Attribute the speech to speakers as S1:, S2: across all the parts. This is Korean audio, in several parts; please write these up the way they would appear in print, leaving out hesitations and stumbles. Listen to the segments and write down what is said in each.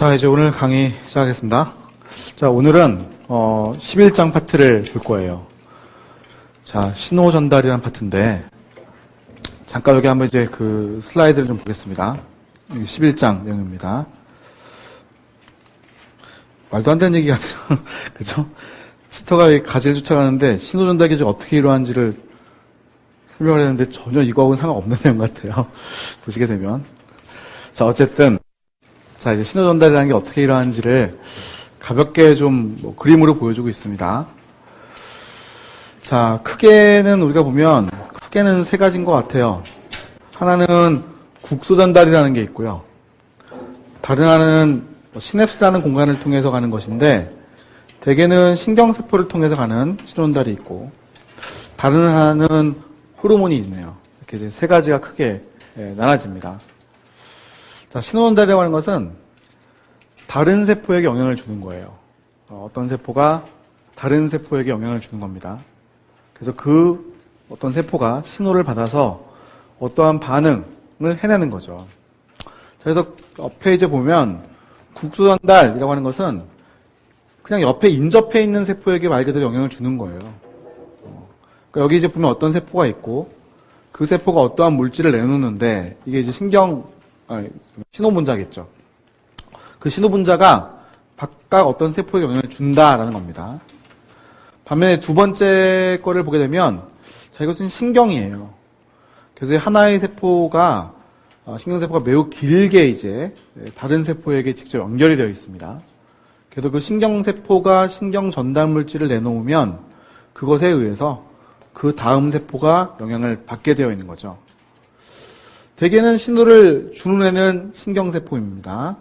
S1: 자, 이제 오늘 강의 시작하겠습니다. 자, 오늘은 11장 파트를 볼 거예요. 자, 신호 전달이라는 파트인데 잠깐 여기 한번 이제 그 슬라이드를 좀 보겠습니다. 11장 내용입니다. 말도 안 되는 얘기 같아요. 그죠? 치터가 가지를 쫓아가는데 신호 전달 기제가 어떻게 이루어하는지를 설명을 했는데 전혀 이거하고는 상관없는 내용 같아요. 보시게 되면. 자, 어쨌든 자, 이제 신호 전달이라는 게 어떻게 일어나는지를 가볍게 좀 그림으로 보여주고 있습니다. 자, 크게는 우리가 보면 크게는 세 가지인 것 같아요. 하나는 국소 전달이라는 게 있고요. 다른 하나는 시냅스라는 공간을 통해서 가는 것인데 대개는 신경세포를 통해서 가는 신호 전달이 있고 다른 하나는 호르몬이 있네요. 이렇게 이제 세 가지가 크게 나눠집니다. 자, 신호 전달이라고 하는 것은 다른 세포에게 영향을 주는 거예요. 어떤 세포가 다른 세포에게 영향을 주는 겁니다. 그래서 그 어떤 세포가 신호를 받아서 어떠한 반응을 해내는 거죠. 자, 그래서 옆에 이제 보면 국소 전달이라고 하는 것은 그냥 옆에 인접해 있는 세포에게 말 그대로 영향을 주는 거예요. 그러니까 여기 이제 보면 어떤 세포가 있고 그 세포가 어떠한 물질을 내놓는데 이게 이제 신호분자겠죠. 그 신호분자가 각각 어떤 세포에 영향을 준다라는 겁니다. 반면에 두 번째 거를 보게 되면 자, 이것은 신경이에요. 그래서 하나의 세포가 신경세포가 매우 길게 이제 다른 세포에게 직접 연결이 되어 있습니다. 그래서 그 신경세포가 신경 전달 물질을 내놓으면 그것에 의해서 그 다음 세포가 영향을 받게 되어 있는 거죠. 대개는 신호를 주는 애는 신경세포입니다.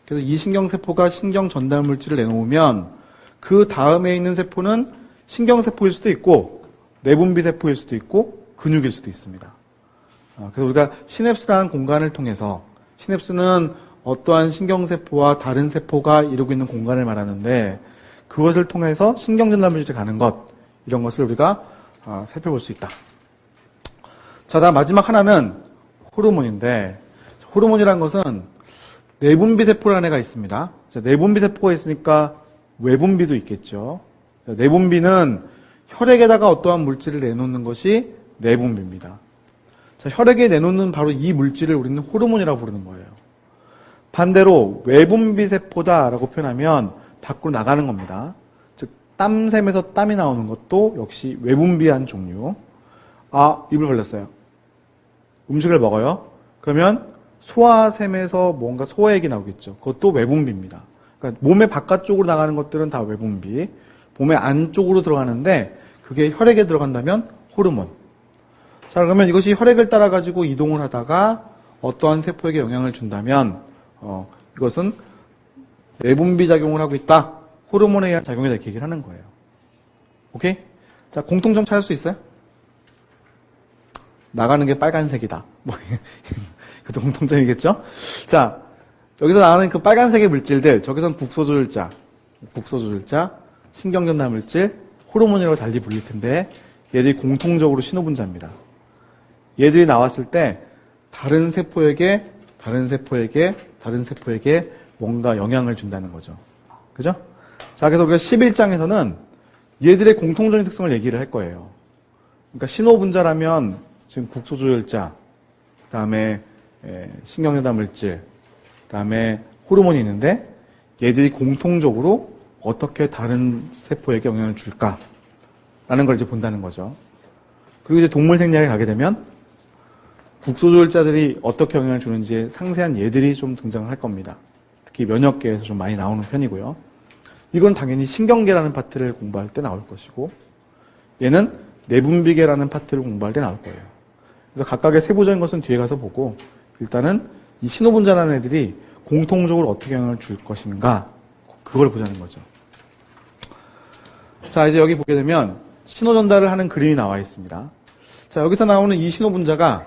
S1: 그래서 이 신경세포가 신경 전달 물질을 내놓으면 그 다음에 있는 세포는 신경세포일 수도 있고 내분비세포일 수도 있고 근육일 수도 있습니다. 그래서 우리가 시냅스라는 공간을 통해서 시냅스는 어떠한 신경세포와 다른 세포가 이루고 있는 공간을 말하는데 그것을 통해서 신경 전달 물질이 가는 것 이런 것을 우리가 살펴볼 수 있다. 자, 다음 마지막 하나는 호르몬인데 호르몬이라는 것은 내분비세포라는 애가 있습니다. 자, 내분비세포가 있으니까 외분비도 있겠죠. 자, 내분비는 혈액에다가 어떠한 물질을 내놓는 것이 내분비입니다. 자, 혈액에 내놓는 바로 이 물질을 우리는 호르몬이라고 부르는 거예요. 반대로 외분비세포다라고 표현하면 밖으로 나가는 겁니다. 즉 땀샘에서 땀이 나오는 것도 역시 외분비한 종류. 입을 벌렸어요. 음식을 먹어요. 그러면 소화샘에서 뭔가 소화액이 나오겠죠. 그것도 외분비입니다. 그러니까 몸의 바깥쪽으로 나가는 것들은 다 외분비. 몸의 안쪽으로 들어가는데 그게 혈액에 들어간다면 호르몬. 자, 그러면 이것이 혈액을 따라 가지고 이동을 하다가 어떠한 세포에게 영향을 준다면 이것은 외분비 작용을 하고 있다. 호르몬에 의한 작용이다 이렇게 얘기를 하는 거예요. 오케이? 자, 공통점 찾을 수 있어요? 나가는 게 빨간색이다. 그것도 공통점이겠죠? 자, 여기서 나오는 그 빨간색의 물질들, 저기서는 국소조절자, 신경전달 물질, 호르몬이라고 달리 불릴 텐데 얘들이 공통적으로 신호분자입니다. 얘들이 나왔을 때 다른 세포에게 뭔가 영향을 준다는 거죠. 그죠? 자, 그래서 우리가 11장에서는 얘들의 공통적인 특성을 얘기를 할 거예요. 그러니까 신호분자라면 지금 국소조절자, 그 다음에 신경전달 물질, 그 다음에 호르몬이 있는데 얘들이 공통적으로 어떻게 다른 세포에게 영향을 줄까라는 걸 이제 본다는 거죠. 그리고 이제 동물 생리학에 가게 되면 국소조절자들이 어떻게 영향을 주는지에 상세한 예들이 좀 등장을 할 겁니다. 특히 면역계에서 좀 많이 나오는 편이고요. 이건 당연히 신경계라는 파트를 공부할 때 나올 것이고 얘는 내분비계라는 파트를 공부할 때 나올 거예요. 그래서 각각의 세부적인 것은 뒤에 가서 보고 일단은 이 신호분자라는 애들이 공통적으로 어떻게 영향을 줄 것인가 그걸 보자는 거죠. 자, 이제 여기 보게 되면 신호 전달을 하는 그림이 나와 있습니다. 자, 여기서 나오는 이 신호분자가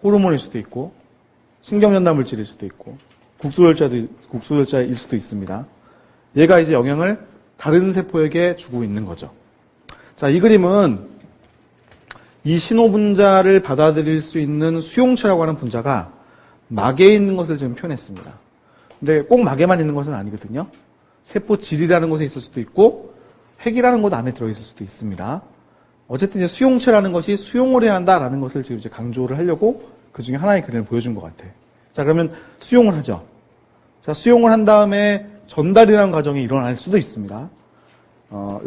S1: 호르몬일 수도 있고 신경전달 물질일 수도 있고 국소절자일 수도 있습니다. 얘가 이제 영향을 다른 세포에게 주고 있는 거죠. 자, 이 그림은 이 신호분자를 받아들일 수 있는 수용체라고 하는 분자가 막에 있는 것을 지금 표현했습니다. 근데 꼭 막에만 있는 것은 아니거든요. 세포 질이라는 곳에 있을 수도 있고 핵이라는 곳 안에 들어있을 수도 있습니다. 어쨌든 이제 수용체라는 것이 수용을 해야 한다라는 것을 지금 이제 강조를 하려고 그 중에 하나의 그림을 보여준 것 같아. 자, 그러면 수용을 하죠. 자, 수용을 한 다음에 전달이라는 과정이 일어날 수도 있습니다.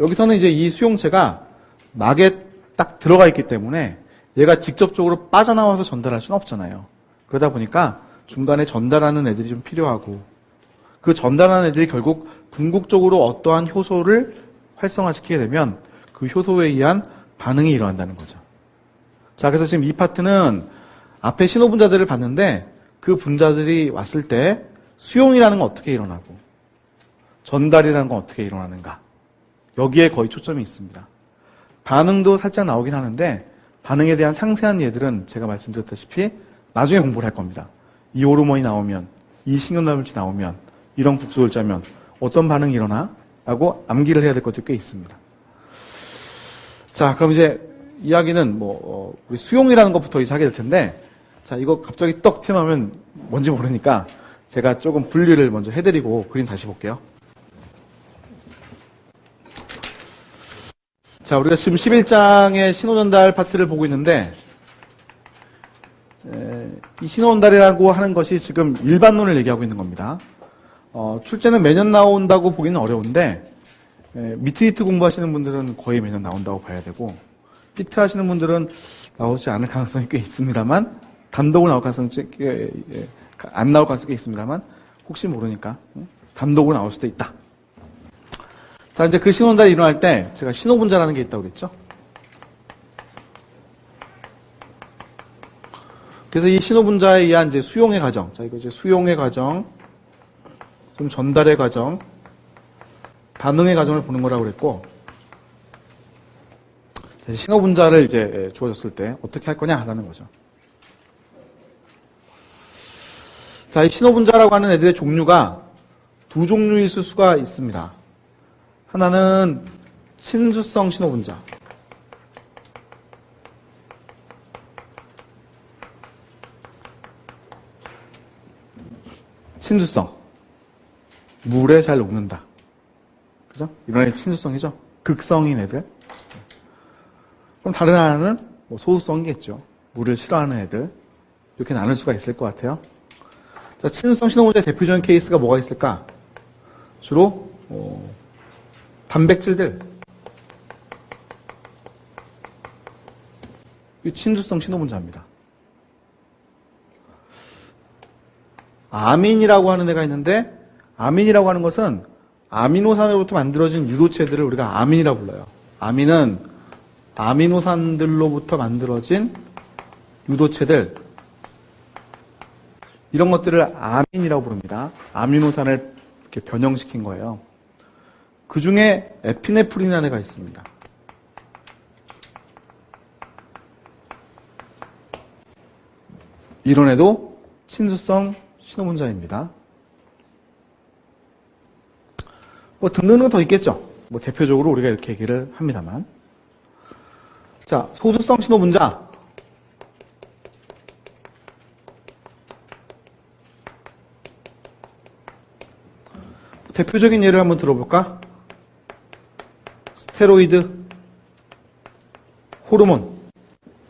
S1: 여기서는 이제 이 수용체가 막에 딱 들어가 있기 때문에 얘가 직접적으로 빠져나와서 전달할 수는 없잖아요. 그러다 보니까 중간에 전달하는 애들이 좀 필요하고 그 전달하는 애들이 결국 궁극적으로 어떠한 효소를 활성화시키게 되면 그 효소에 의한 반응이 일어난다는 거죠. 자, 그래서 지금 이 파트는 앞에 신호분자들을 봤는데 그 분자들이 왔을 때 수용이라는 건 어떻게 일어나고 전달이라는 건 어떻게 일어나는가 여기에 거의 초점이 있습니다. 반응도 살짝 나오긴 하는데 반응에 대한 상세한 예들은 제가 말씀드렸다시피 나중에 공부를 할 겁니다. 이 호르몬이 나오면 이 신경나물질이 나오면 이런 국소를 짜면 어떤 반응이 일어나? 라고 암기를 해야 될 것들이 꽤 있습니다. 자, 그럼 이제 이야기는 우리 수용이라는 것부터 이제 하게 될 텐데 자, 이거 갑자기 떡 튀어나오면 뭔지 모르니까 제가 조금 분류를 먼저 해드리고 그림 다시 볼게요. 자, 우리가 지금 11장의 신호전달 파트를 보고 있는데 이 신호전달이라고 하는 것이 지금 일반론을 얘기하고 있는 겁니다. 출제는 매년 나온다고 보기는 어려운데 미트리트 공부하시는 분들은 거의 매년 나온다고 봐야 되고 피트 하시는 분들은 나오지 않을 가능성이 꽤 있습니다만 단독으로 나올 가능성이 안 나올 가능성이 꽤 있습니다만 혹시 모르니까 단독으로 나올 수도 있다. 자, 이제 그 신호전달이 일어날 때 제가 신호분자라는 게 있다고 그랬죠. 그래서 이 신호분자에 의한 이제 수용의 과정, 자, 이거 이제 수용의 과정, 좀 전달의 과정, 반응의 과정을 보는 거라고 그랬고, 신호분자를 이제 주어졌을 때 어떻게 할 거냐라는 거죠. 자, 이 신호분자라고 하는 애들의 종류가 두 종류 있을 수가 있습니다. 하나는 친수성 신호분자. 친수성. 물에 잘 녹는다. 그죠? 이런 애 친수성이죠? 극성인 애들. 그럼 다른 하나는 소수성이겠죠. 물을 싫어하는 애들. 이렇게 나눌 수가 있을 것 같아요. 자, 친수성 신호분자의 대표적인 케이스가 뭐가 있을까? 주로 단백질들. 이 친수성 신호분자입니다. 아민이라고 하는 애가 있는데 아민이라고 하는 것은 아미노산으로부터 만들어진 유도체들을 우리가 아민이라고 불러요. 아민은 아미노산들로부터 만들어진 유도체들 이런 것들을 아민이라고 부릅니다. 아미노산을 이렇게 변형시킨 거예요. 그 중에 에피네프린이라는 애가 있습니다. 이런 애도 친수성 신호분자입니다. 등등등 더 있겠죠. 대표적으로 우리가 이렇게 얘기를 합니다만. 자, 소수성 신호분자. 대표적인 예를 한번 들어볼까? 스테로이드 호르몬.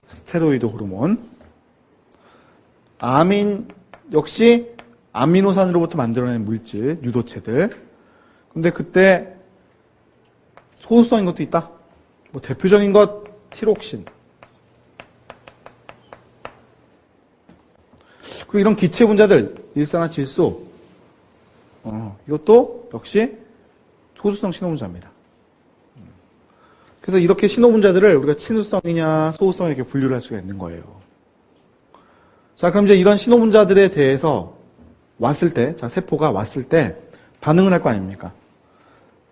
S1: 스테로이드 호르몬. 아민 역시 아미노산으로부터 만들어낸 물질, 유도체들. 근데 그때 소수성인 것도 있다. 대표적인 것 티록신. 그리고 이런 기체 분자들, 일산화질소. 이것도 역시 소수성 신호분자입니다. 그래서 이렇게 신호분자들을 우리가 친수성이냐 소수성 이렇게 분류를 할 수가 있는 거예요. 자, 그럼 이제 이런 신호분자들에 대해서 왔을 때, 자, 세포가 왔을 때 반응을 할 거 아닙니까?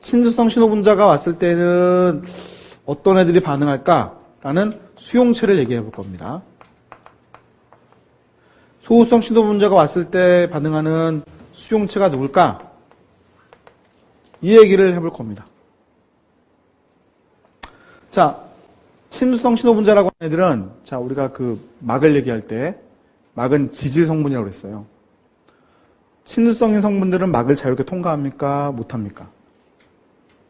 S1: 친수성 신호분자가 왔을 때는 어떤 애들이 반응할까라는 수용체를 얘기해 볼 겁니다. 소수성 신호분자가 왔을 때 반응하는 수용체가 누굴까? 이 얘기를 해볼 겁니다. 자, 친수성 신호분자라고 하는 애들은, 자, 우리가 그 막을 얘기할 때, 막은 지질 성분이라고 그랬어요. 친수성인 성분들은 막을 자유롭게 통과합니까? 못합니까?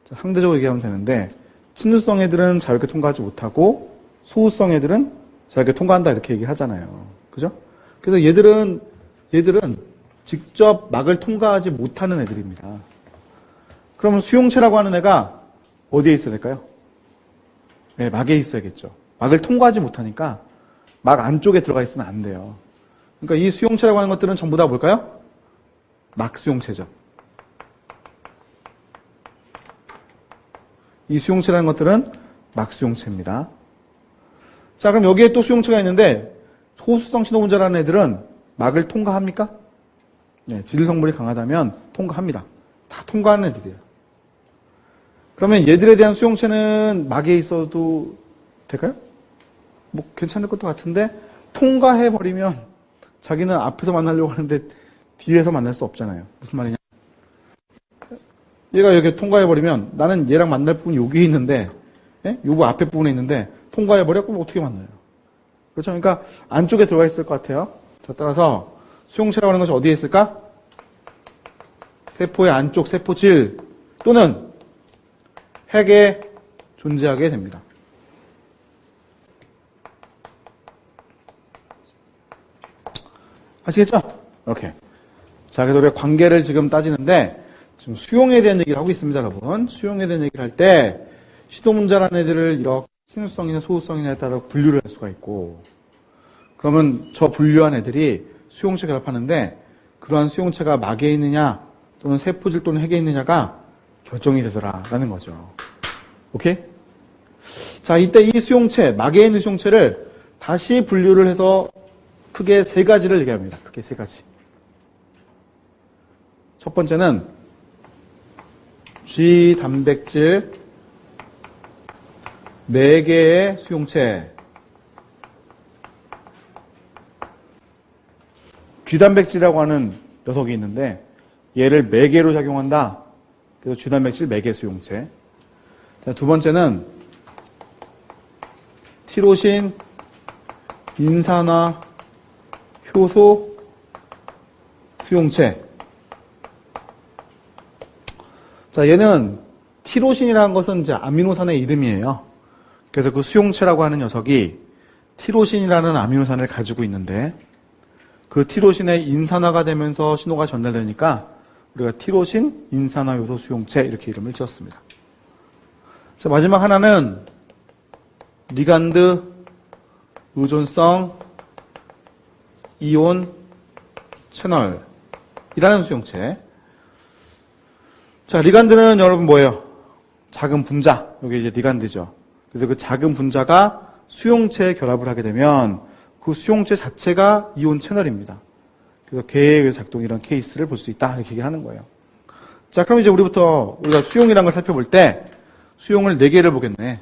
S1: 자, 상대적으로 얘기하면 되는데 친수성 애들은 자유롭게 통과하지 못하고 소수성 애들은 자유롭게 통과한다 이렇게 얘기하잖아요. 그죠? 그래서 얘들은 직접 막을 통과하지 못하는 애들입니다. 그러면 수용체라고 하는 애가 어디에 있어야 될까요? 네, 막에 있어야겠죠. 막을 통과하지 못하니까 막 안쪽에 들어가 있으면 안 돼요. 그러니까 이 수용체라고 하는 것들은 전부 다 뭘까요? 막 수용체죠. 이 수용체라는 것들은 막 수용체입니다. 자, 그럼 여기에 또 수용체가 있는데 소수성 신호분자라는 애들은 막을 통과합니까? 네, 질 성분이 강하다면 통과합니다. 다 통과하는 애들이에요. 그러면 얘들에 대한 수용체는 막에 있어도 될까요? 뭐 괜찮을 것도 같은데 통과해버리면 자기는 앞에서 만나려고 하는데 뒤에서 만날 수 없잖아요. 무슨 말이냐? 얘가 여기 통과해버리면 나는 얘랑 만날 부분이 여기 있는데 요거 앞에 부분에 있는데 통과해버려? 그럼 어떻게 만나요? 그렇죠? 그러니까 안쪽에 들어가 있을 것 같아요. 자, 따라서 수용체라고 하는 것이 어디에 있을까? 세포의 안쪽 세포질 또는 핵에 존재하게 됩니다. 아시겠죠? 오케이. 자, 그래서 우리가 관계를 지금 따지는데 지금 수용에 대한 얘기를 하고 있습니다, 여러분. 수용에 대한 얘기를 할 때 시도문자라는 애들을 이렇게 친수성이나 소수성이냐에 따라 분류를 할 수가 있고 그러면 저 분류한 애들이 수용체 결합하는데 그러한 수용체가 막에 있느냐 또는 세포질 또는 핵에 있느냐가 결정이 되더라라는 거죠. 오케이? 자, 이때 이 수용체, 막에 있는 수용체를 다시 분류를 해서 크게 세 가지를 얘기합니다. 크게 세 가지. 첫 번째는 G 단백질 4개의 수용체. G 단백질이라고 하는 녀석이 있는데 얘를 매개로 작용한다. 그래서 G 단백질 매개 수용체. 자, 두 번째는 티로신 인산화 효소 수용체. 자, 얘는 티로신이라는 것은 이제 아미노산의 이름이에요. 그래서 그 수용체라고 하는 녀석이 티로신이라는 아미노산을 가지고 있는데 그 티로신의 인산화가 되면서 신호가 전달되니까 우리가 티로신 인산화 요소 수용체 이렇게 이름을 지었습니다. 자, 마지막 하나는 리간드 의존성 이온 채널이라는 수용체. 자, 리간드는 여러분 뭐예요? 작은 분자. 여기 이제 리간드죠. 그래서 그 작은 분자가 수용체에 결합을 하게 되면 그 수용체 자체가 이온 채널입니다. 그래서 계의 작동 이런 케이스를 볼 수 있다. 이렇게 얘기하는 거예요. 자, 그럼 이제 우리가 수용이라는 걸 살펴볼 때 수용을 4개를 보겠네.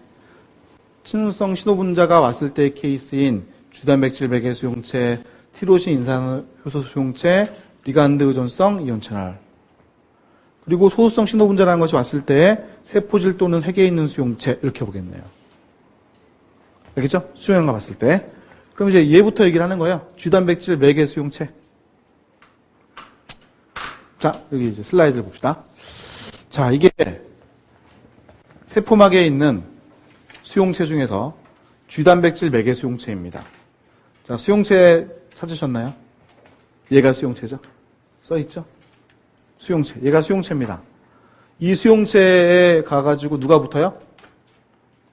S1: 친수성 신호분자가 왔을 때의 케이스인 주단백질 매개 수용체, 티로신 인산효소 수용체, 리간드 의존성 이온 채널. 그리고 소수성 신호분자라는 것이 왔을 때 세포질 또는 핵에 있는 수용체 이렇게 보겠네요. 알겠죠? 수용을 봤을 때. 그럼 이제 얘부터 얘기를 하는 거예요. G단백질 매개 수용체. 자, 여기 이제 슬라이드를 봅시다. 자, 이게 세포막에 있는 수용체 중에서 G단백질 매개 수용체입니다. 자, 수용체 찾으셨나요? 얘가 수용체죠? 써있죠? 수용체. 얘가 수용체입니다. 이 수용체에 가가지고 누가 붙어요?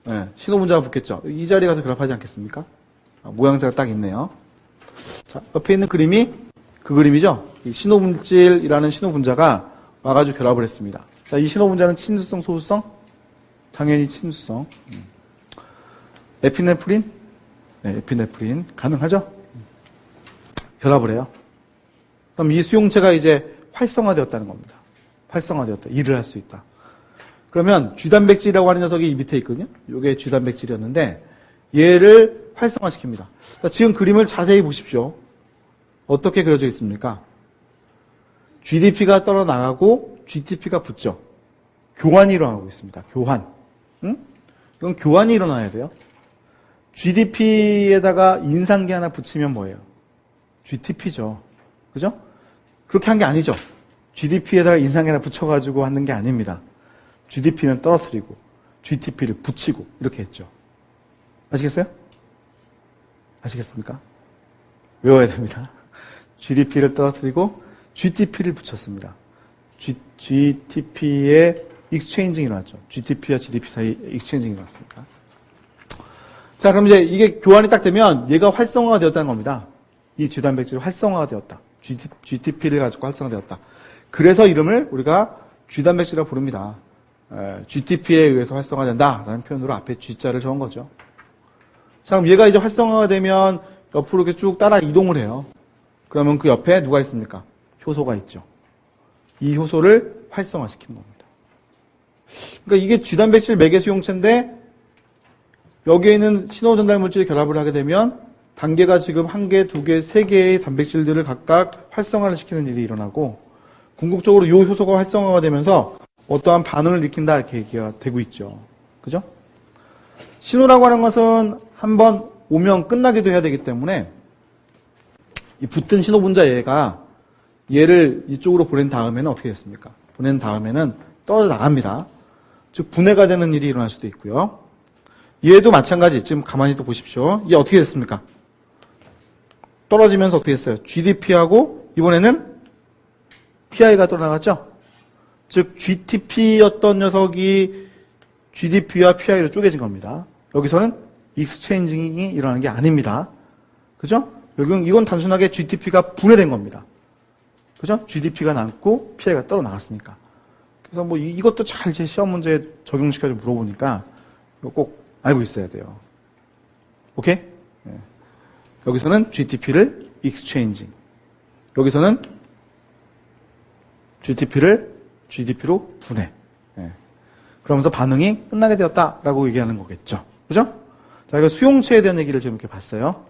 S1: 네, 신호분자가 붙겠죠. 이 자리에 가서 결합하지 않겠습니까? 모양새가 딱 있네요. 자, 옆에 있는 그림이 그 그림이죠. 이 신호물질이라는 신호분자가 와가지고 결합을 했습니다. 자, 이 신호분자는 친수성, 소수성? 당연히 친수성. 에피네프린? 네, 에피네프린. 가능하죠? 결합을 해요. 그럼 이 수용체가 이제 활성화되었다는 겁니다. 활성화되었다. 일을 할 수 있다. 그러면 G단백질이라고 하는 녀석이 이 밑에 있거든요. 이게 G단백질이었는데 얘를 활성화시킵니다. 자, 지금 그림을 자세히 보십시오. 어떻게 그려져 있습니까? GDP가 떨어나가고 GTP가 붙죠. 교환이 일어나고 있습니다. 교환. 응? 이건 교환이 일어나야 돼요. GDP에다가 인상기 하나 붙이면 뭐예요? GTP죠. 그죠? 그렇게 한 게 아니죠. GDP에다가 인상계나 붙여가지고 하는 게 아닙니다. GDP는 떨어뜨리고 GTP를 붙이고 이렇게 했죠. 아시겠어요? 아시겠습니까? 외워야 됩니다. GDP를 떨어뜨리고 GTP를 붙였습니다. GTP의 익스체인징이 일어났죠. GTP와 GDP 사이 익스체인징이 일어났습니다. 자, 그럼 이제 이게 교환이 딱 되면 얘가 활성화가 되었다는 겁니다. 이 G단백질이 활성화가 되었다. GTP를 가지고 활성화되었다. 그래서 이름을 우리가 G단백질이라고 부릅니다. GTP에 의해서 활성화된다라는 표현으로 앞에 G자를 적은 거죠. 자, 그럼 얘가 이제 활성화가 되면 옆으로 이렇게 쭉 따라 이동을 해요. 그러면 그 옆에 누가 있습니까? 효소가 있죠. 이 효소를 활성화시키는 겁니다. 그러니까 이게 G단백질 매개 수용체인데 여기에 있는 신호전달 물질이 결합을 하게 되면 단계가 지금 1개, 2개, 3개의 단백질들을 각각 활성화를 시키는 일이 일어나고 궁극적으로 이 효소가 활성화가 되면서 어떠한 반응을 일으킨다 이렇게 얘기가 되고 있죠. 그죠? 신호라고 하는 것은 한번 오면 끝나기도 해야 되기 때문에 이 붙은 신호 분자 얘를 이쪽으로 보낸 다음에는 어떻게 됐습니까? 보낸 다음에는 떨어져 나갑니다. 즉 분해가 되는 일이 일어날 수도 있고요. 얘도 마찬가지. 지금 가만히 또 보십시오. 얘 어떻게 됐습니까? 떨어지면서 어떻게 됐어요? GDP하고 이번에는 PI가 떨어나갔죠? 즉 GTP였던 녀석이 GDP와 PI로 쪼개진 겁니다. 여기서는 익스체인징이 일어나는 게 아닙니다. 그죠? 이건 단순하게 GTP가 분해된 겁니다. 그죠? GDP가 남고 PI가 떨어나갔으니까. 그래서 뭐 이것도 잘 제 시험 문제에 적용시켜서 물어보니까 이거 꼭 알고 있어야 돼요. 오케이? 네. 여기서는 GTP를 exchanging. 여기서는 GTP를 GDP로 분해. 네. 그러면서 반응이 끝나게 되었다라고 얘기하는 거겠죠. 그죠? 자, 이거 수용체에 대한 얘기를 지금 이렇게 봤어요.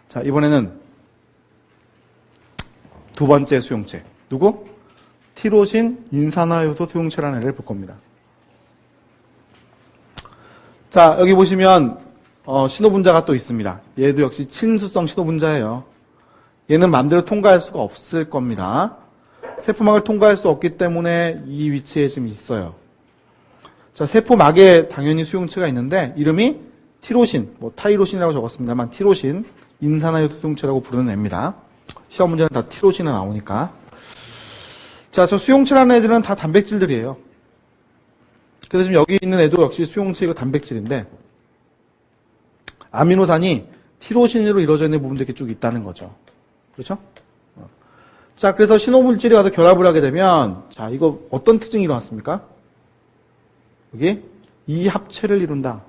S1: 자, 이번에는 두 번째 수용체. 누구? 티로신 인산화효소 수용체라는 애를 볼 겁니다. 자, 여기 보시면 신호분자가 또 있습니다. 얘도 역시 친수성 신호분자예요. 얘는 마음대로 통과할 수가 없을 겁니다. 세포막을 통과할 수 없기 때문에 이 위치에 지금 있어요. 자, 세포막에 당연히 수용체가 있는데 이름이 티로신, 타이로신이라고 적었습니다만 티로신 인산화효소 수용체라고 부르는 애입니다. 시험 문제는 다 티로신이 나오니까. 자, 저 수용체라는 애들은 다 단백질들이에요. 그래서 지금 여기 있는 애도 역시 수용체이고 단백질인데 아미노산이 티로신으로 이루어져 있는 부분들이 이렇게 쭉 있다는 거죠. 그렇죠? 자, 그래서 신호물질이 와서 결합을 하게 되면 자, 이거 어떤 특징이 일어났습니까? 여기 이 합체를 이룬다.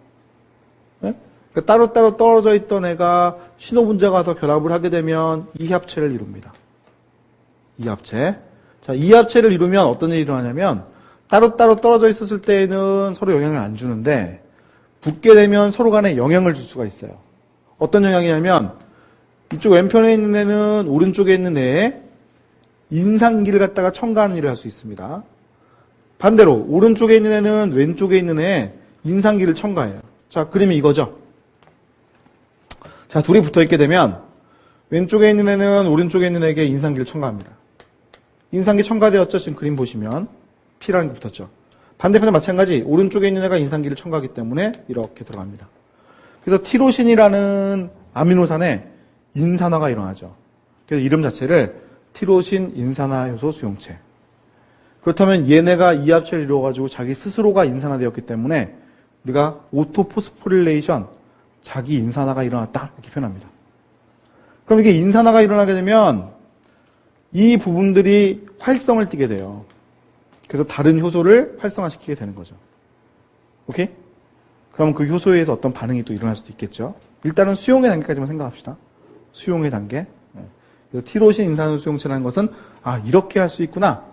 S1: 네? 그러니까 따로따로 떨어져 있던 애가 신호분자가 와서 결합을 하게 되면 이 합체를 이룹니다. 이 합체. 자, 이 합체를 이루면 어떤 일이 일어나냐면 따로따로 떨어져 있었을 때에는 서로 영향을 안 주는데 붙게 되면 서로 간에 영향을 줄 수가 있어요. 어떤 영향이냐면 이쪽 왼편에 있는 애는 오른쪽에 있는 애에 인상기를 갖다가 첨가하는 일을 할 수 있습니다. 반대로 오른쪽에 있는 애는 왼쪽에 있는 애에 인상기를 첨가해요. 자, 그림이 이거죠. 자, 둘이 붙어 있게 되면 왼쪽에 있는 애는 오른쪽에 있는 애에게 인상기를 첨가합니다. 인상기 첨가되었죠? 지금 그림 보시면 P라는 게 붙었죠. 반대편도 마찬가지. 오른쪽에 있는 애가 인상기를 첨가하기 때문에 이렇게 들어갑니다. 그래서 티로신이라는 아미노산에 인산화가 일어나죠. 그래서 이름 자체를 티로신 인산화효소 수용체. 그렇다면 얘네가 이 합체를 이루어가지고 자기 스스로가 인산화되었기 때문에 우리가 오토포스포릴레이션, 자기 인산화가 일어났다 이렇게 표현합니다. 그럼 이게 인산화가 일어나게 되면 이 부분들이 활성을 띠게 돼요. 그래서 다른 효소를 활성화시키게 되는 거죠. 오케이? 그럼 그 효소에 의해서 어떤 반응이 또 일어날 수도 있겠죠. 일단은 수용의 단계까지만 생각합시다. 수용의 단계. 그래서 티로신 인산화효소 수용체라는 것은 이렇게 할 수 있구나.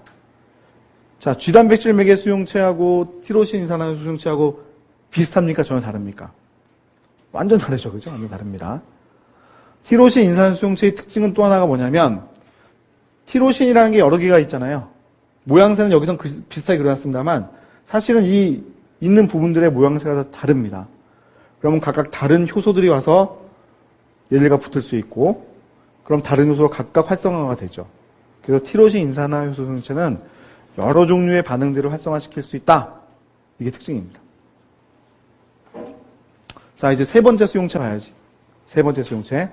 S1: 자, G단백질 매개 수용체하고 티로신 인산화효소 수용체하고 비슷합니까? 전혀 다릅니까? 완전 다르죠. 그죠? 완전 다릅니다. 티로신 인산화효소 수용체의 특징은 또 하나가 뭐냐면 티로신이라는 게 여러 개가 있잖아요. 모양새는 여기선 비슷하게 그려놨습니다만 사실은 이 있는 부분들의 모양새가 다 다릅니다. 그러면 각각 다른 효소들이 와서 얘들과 붙을 수 있고 그럼 다른 효소가 각각 활성화가 되죠. 그래서 티로신 인산화 효소 수용체는 여러 종류의 반응들을 활성화시킬 수 있다. 이게 특징입니다. 자, 이제 세 번째 수용체 봐야지. 세 번째 수용체.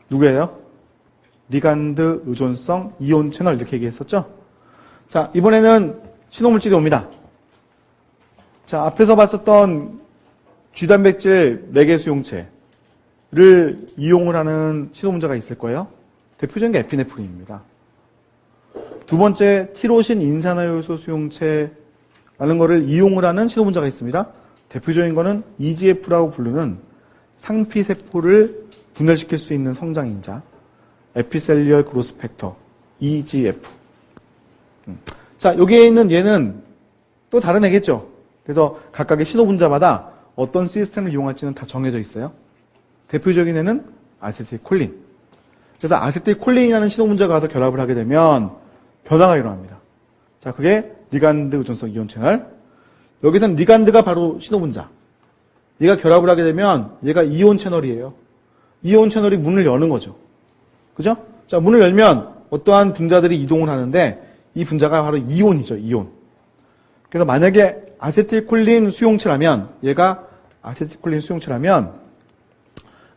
S1: 누구예요? 리간드 의존성 이온 채널 이렇게 얘기했었죠? 자, 이번에는 신호물질이 옵니다. 자, 앞에서 봤었던 G단백질 매개 수용체를 이용을 하는 신호분자가 있을 거예요. 대표적인 게 에피네프린입니다. 두 번째, 티로신 인산화효소 수용체라는 거를 이용을 하는 신호분자가 있습니다. 대표적인 거는 EGF라고 부르는 상피세포를 분열시킬 수 있는 성장인자, 에피셀리얼 그로스 팩터, EGF. 자, 여기에 있는 얘는 또 다른 애겠죠. 그래서 각각의 신호분자마다 어떤 시스템을 이용할지는 다 정해져 있어요. 대표적인 애는 아세틸콜린. 그래서 아세틸콜린이라는 신호분자가 가서 결합을 하게 되면 변화가 일어납니다. 자, 그게 리간드 의존성 이온 채널. 여기서는 리간드가 바로 신호분자. 얘가 결합을 하게 되면 얘가 이온 채널이에요. 이온 채널이 문을 여는 거죠. 그죠? 자, 문을 열면 어떠한 분자들이 이동을 하는데 이 분자가 바로 이온이죠, 이온. 그래서 만약에 아세틸콜린 수용체라면 얘가 아세틸콜린 수용체라면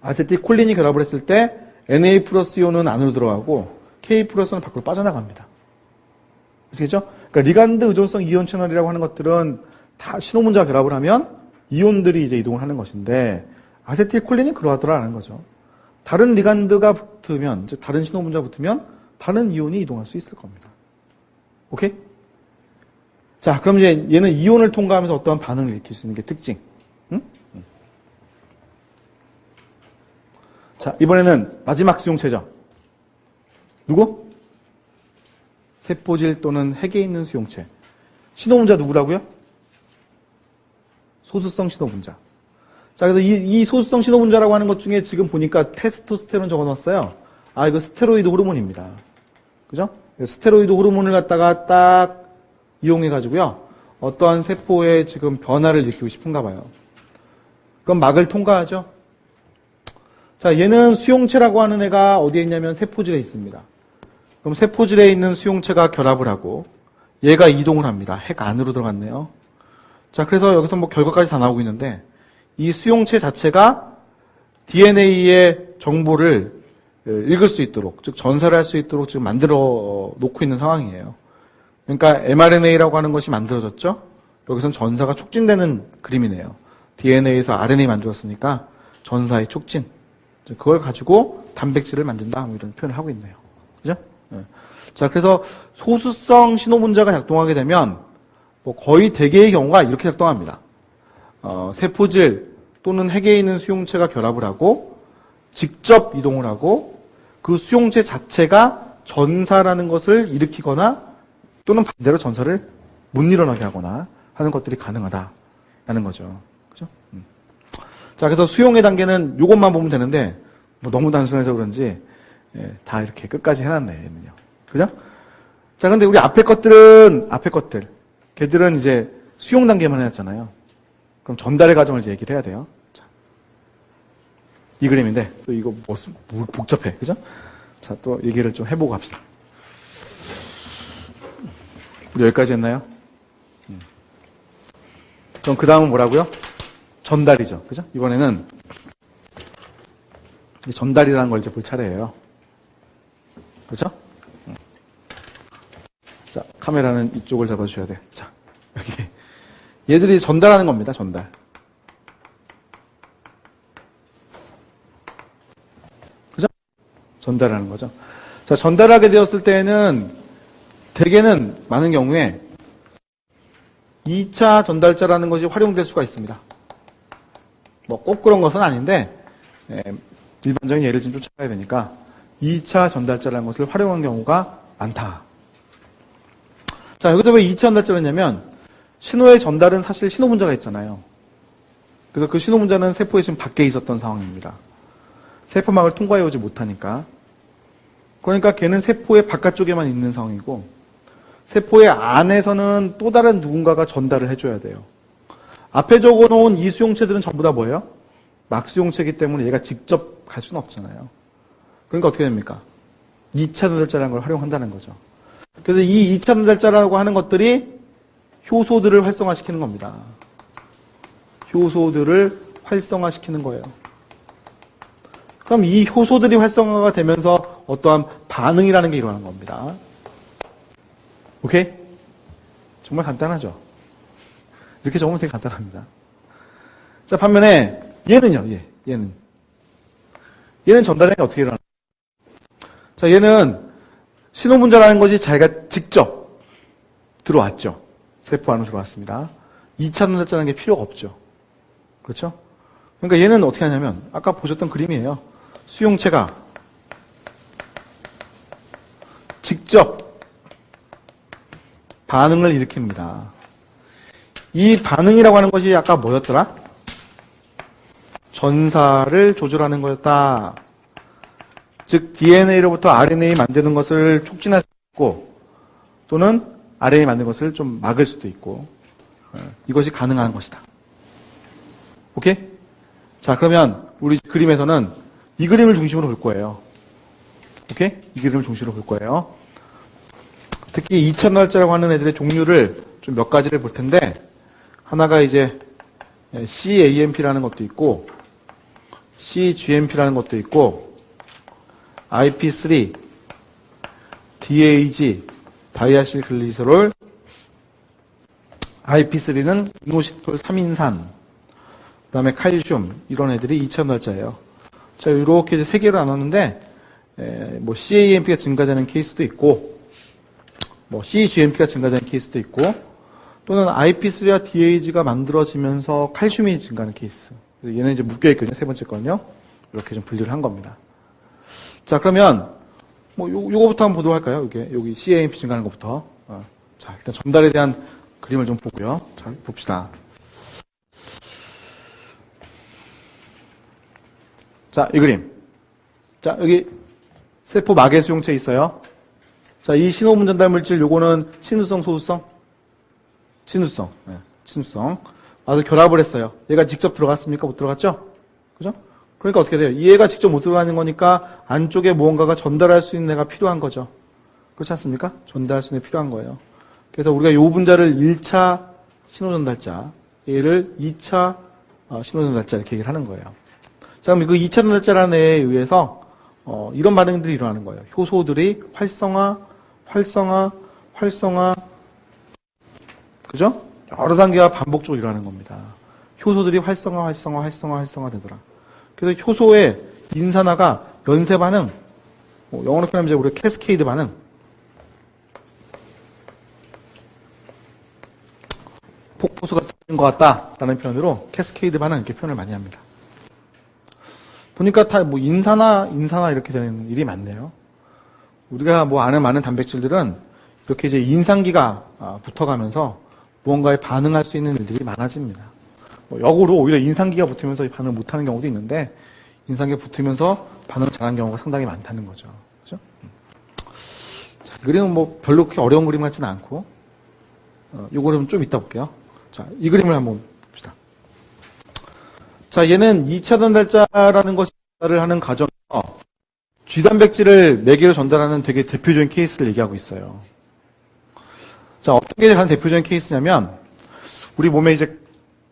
S1: 아세틸콜린이 결합을 했을 때 Na 플러스 이온은 안으로 들어가고 K 플러스는 밖으로 빠져나갑니다. 아시겠죠? 그러니까 리간드 의존성 이온 채널이라고 하는 것들은 다 신호분자가 결합을 하면 이온들이 이제 이동을 하는 것인데 아세틸콜린이 그러하더라라는 거죠. 다른 리간드가 붙으면, 즉 다른 신호분자 붙으면 다른 이온이 이동할 수 있을 겁니다. 오케이? 자, 그럼 이제 얘는 이온을 통과하면서 어떠한 반응을 일으킬 수 있는 게 특징. 응? 자, 이번에는 마지막 수용체죠. 누구? 세포질 또는 핵에 있는 수용체. 신호분자 누구라고요? 소수성 신호분자. 자, 그래서 이 소수성 신호분자라고 하는 것 중에 지금 보니까 테스토스테론 적어놨어요. 아, 이거 스테로이드 호르몬입니다. 그죠? 스테로이드 호르몬을 갖다가 딱 이용해가지고요. 어떠한 세포에 지금 변화를 일으키고 싶은가 봐요. 그럼 막을 통과하죠? 자, 얘는 수용체라고 하는 애가 어디에 있냐면 세포질에 있습니다. 그럼 세포질에 있는 수용체가 결합을 하고 얘가 이동을 합니다. 핵 안으로 들어갔네요. 자, 그래서 여기서 뭐 결과까지 다 나오고 있는데 이 수용체 자체가 DNA의 정보를 읽을 수 있도록, 즉 전사를 할 수 있도록 지금 만들어 놓고 있는 상황이에요. 그러니까 mRNA라고 하는 것이 만들어졌죠? 여기서는 전사가 촉진되는 그림이네요. DNA에서 RNA 만들었으니까 전사의 촉진. 그걸 가지고 단백질을 만든다. 뭐 이런 표현을 하고 있네요. 그죠? 네. 자, 그래서 소수성 신호분자가 작동하게 되면 뭐 거의 대개의 경우가 이렇게 작동합니다. 세포질 또는 핵에 있는 수용체가 결합을 하고 직접 이동을 하고 그 수용체 자체가 전사라는 것을 일으키거나 또는 반대로 전사를 못 일어나게 하거나 하는 것들이 가능하다라는 거죠. 그죠? 자, 그래서 수용의 단계는 이것만 보면 되는데 뭐 너무 단순해서 그런지 다 이렇게 끝까지 해놨네, 얘는요. 그죠? 자, 근데 우리 앞에 것들, 걔들은 이제 수용 단계만 해놨잖아요. 그럼 전달의 과정을 이제 얘기를 해야 돼요. 자, 이 그림인데 또 이거 뭐 복잡해, 그죠? 자, 또 얘기를 좀 해보고 합시다. 우리 여기까지 했나요? 그럼 그 다음은 뭐라고요? 전달이죠. 그죠? 이번에는 전달이라는 걸 이제 볼 차례예요. 그렇죠? 자, 카메라는 이쪽을 잡아주셔야 돼. 자, 여기 얘들이 전달하는 겁니다. 전달. 그죠? 전달하는 거죠. 자, 전달하게 되었을 때에는 대개는 많은 경우에 2차 전달자라는 것이 활용될 수가 있습니다. 뭐 꼭 그런 것은 아닌데 일반적인 예를 좀 쫓아가야 되니까 2차 전달자라는 것을 활용한 경우가 많다. 자, 여기서 왜 2차 전달자를 했냐면 신호의 전달은 사실 신호분자가 있잖아요. 그래서 그 신호분자는 세포에 지금 밖에 있었던 상황입니다. 세포막을 통과해 오지 못하니까. 그러니까 걔는 세포의 바깥쪽에만 있는 상황이고 세포의 안에서는 또 다른 누군가가 전달을 해줘야 돼요. 앞에 적어놓은 이 수용체들은 전부 다 뭐예요? 막수용체이기 때문에 얘가 직접 갈 수는 없잖아요. 그러니까 어떻게 됩니까? 2차 전달자라는 걸 활용한다는 거죠. 그래서 이 2차 전달자라고 하는 것들이 효소들을 활성화시키는 겁니다. 효소들을 활성화시키는 거예요. 그럼 이 효소들이 활성화가 되면서 어떠한 반응이라는 게 일어나는 겁니다. 오케이? 정말 간단하죠? 이렇게 적으면 되게 간단합니다. 자, 반면에 얘는요, 얘는 전달량이 어떻게 일어나요? 자, 얘는 신호분자라는 것이 자기가 직접 들어왔죠. 세포 안으로 들어왔습니다. 2차 전달자라는 게 필요가 없죠. 그렇죠? 그러니까 얘는 어떻게 하냐면 아까 보셨던 그림이에요. 수용체가 직접 반응을 일으킵니다. 이 반응이라고 하는 것이 아까 뭐였더라? 전사를 조절하는 거였다. 즉 DNA로부터 RNA 만드는 것을 촉진할 수 있고 또는 RNA 만드는 것을 좀 막을 수도 있고 이것이 가능한 것이다. 오케이? 자, 그러면 우리 그림에서는 이 그림을 중심으로 볼 거예요. 오케이? 이 그림을 중심으로 볼 거예요. 특히 2차 전달자라고 하는 애들의 종류를 좀 몇 가지를 볼 텐데 하나가 이제 CAMP라는 것도 있고 CGMP라는 것도 있고 IP3, DAG, 다이아실글리세롤, IP3는 이노시톨 3인산, 그 다음에 칼슘, 이런 애들이 2차 전달자예요. 자, 이렇게 이제 세 개로 나눴는데, 뭐 CAMP가 증가되는 케이스도 있고, 뭐 CGMP가 증가되는 케이스도 있고, 또는 IP3와 DAG가 만들어지면서 칼슘이 증가하는 케이스. 얘는 이제 묶여있거든요. 세 번째 거는요. 이렇게 좀 분류를 한 겁니다. 자, 그러면, 뭐, 요거부터 한번 보도록 할까요? 여기 CAMP 증가하는 것부터. 자, 일단 전달에 대한 그림을 좀 보고요. 자, 봅시다. 자, 이 그림. 자, 여기 세포 막의 수용체 있어요. 자, 이 신호분 전달 물질 요거는 친수성, 소수성? 친수성. 네, 친수성. 와서 결합을 했어요. 얘가 직접 들어갔습니까? 못 들어갔죠? 그죠? 그러니까 어떻게 돼요? 얘가 직접 못 들어가는 거니까 안쪽에 무언가가 전달할 수 있는 애가 필요한 거죠. 그렇지 않습니까? 전달할 수 있는 애 필요한 거예요. 그래서 우리가 요 분자를 1차 신호전달자, 얘를 2차 신호전달자 이렇게 얘기를 하는 거예요. 자, 그럼 그 2차 전달자라는 애에 의해서 이런 반응들이 일어나는 거예요. 효소들이 활성화, 그죠? 여러 단계가 반복적으로 일어나는 겁니다. 효소들이 활성화 되더라. 그래서 효소의 인산화가 연쇄 반응, 영어로 표현하면 이제 우리가 캐스케이드 반응, 폭포수가 터진 것 같다라는 표현으로 캐스케이드 반응 이렇게 표현을 많이 합니다. 보니까 다 뭐 인산화 이렇게 되는 일이 많네요. 우리가 뭐 아는 많은 단백질들은 이렇게 이제 인산기가 붙어가면서 무언가에 반응할 수 있는 일들이 많아집니다. 역으로 오히려 인산기가 붙으면서 반응을 못하는 경우도 있는데 인산기가 붙으면서 반응을 잘하는 경우가 상당히 많다는 거죠. 그죠? 자, 이 그림은 뭐 별로 그렇게 어려운 그림 같지는 않고 이 그림은 좀 이따 볼게요. 자, 이 그림을 한번 봅시다. 자, 얘는 2차 전달자라는 것을 하는 과정에서 G단백질을 매개로 전달하는 되게 대표적인 케이스를 얘기하고 있어요. 자, 어떤 게 가장 대표적인 케이스냐면 우리 몸에 이제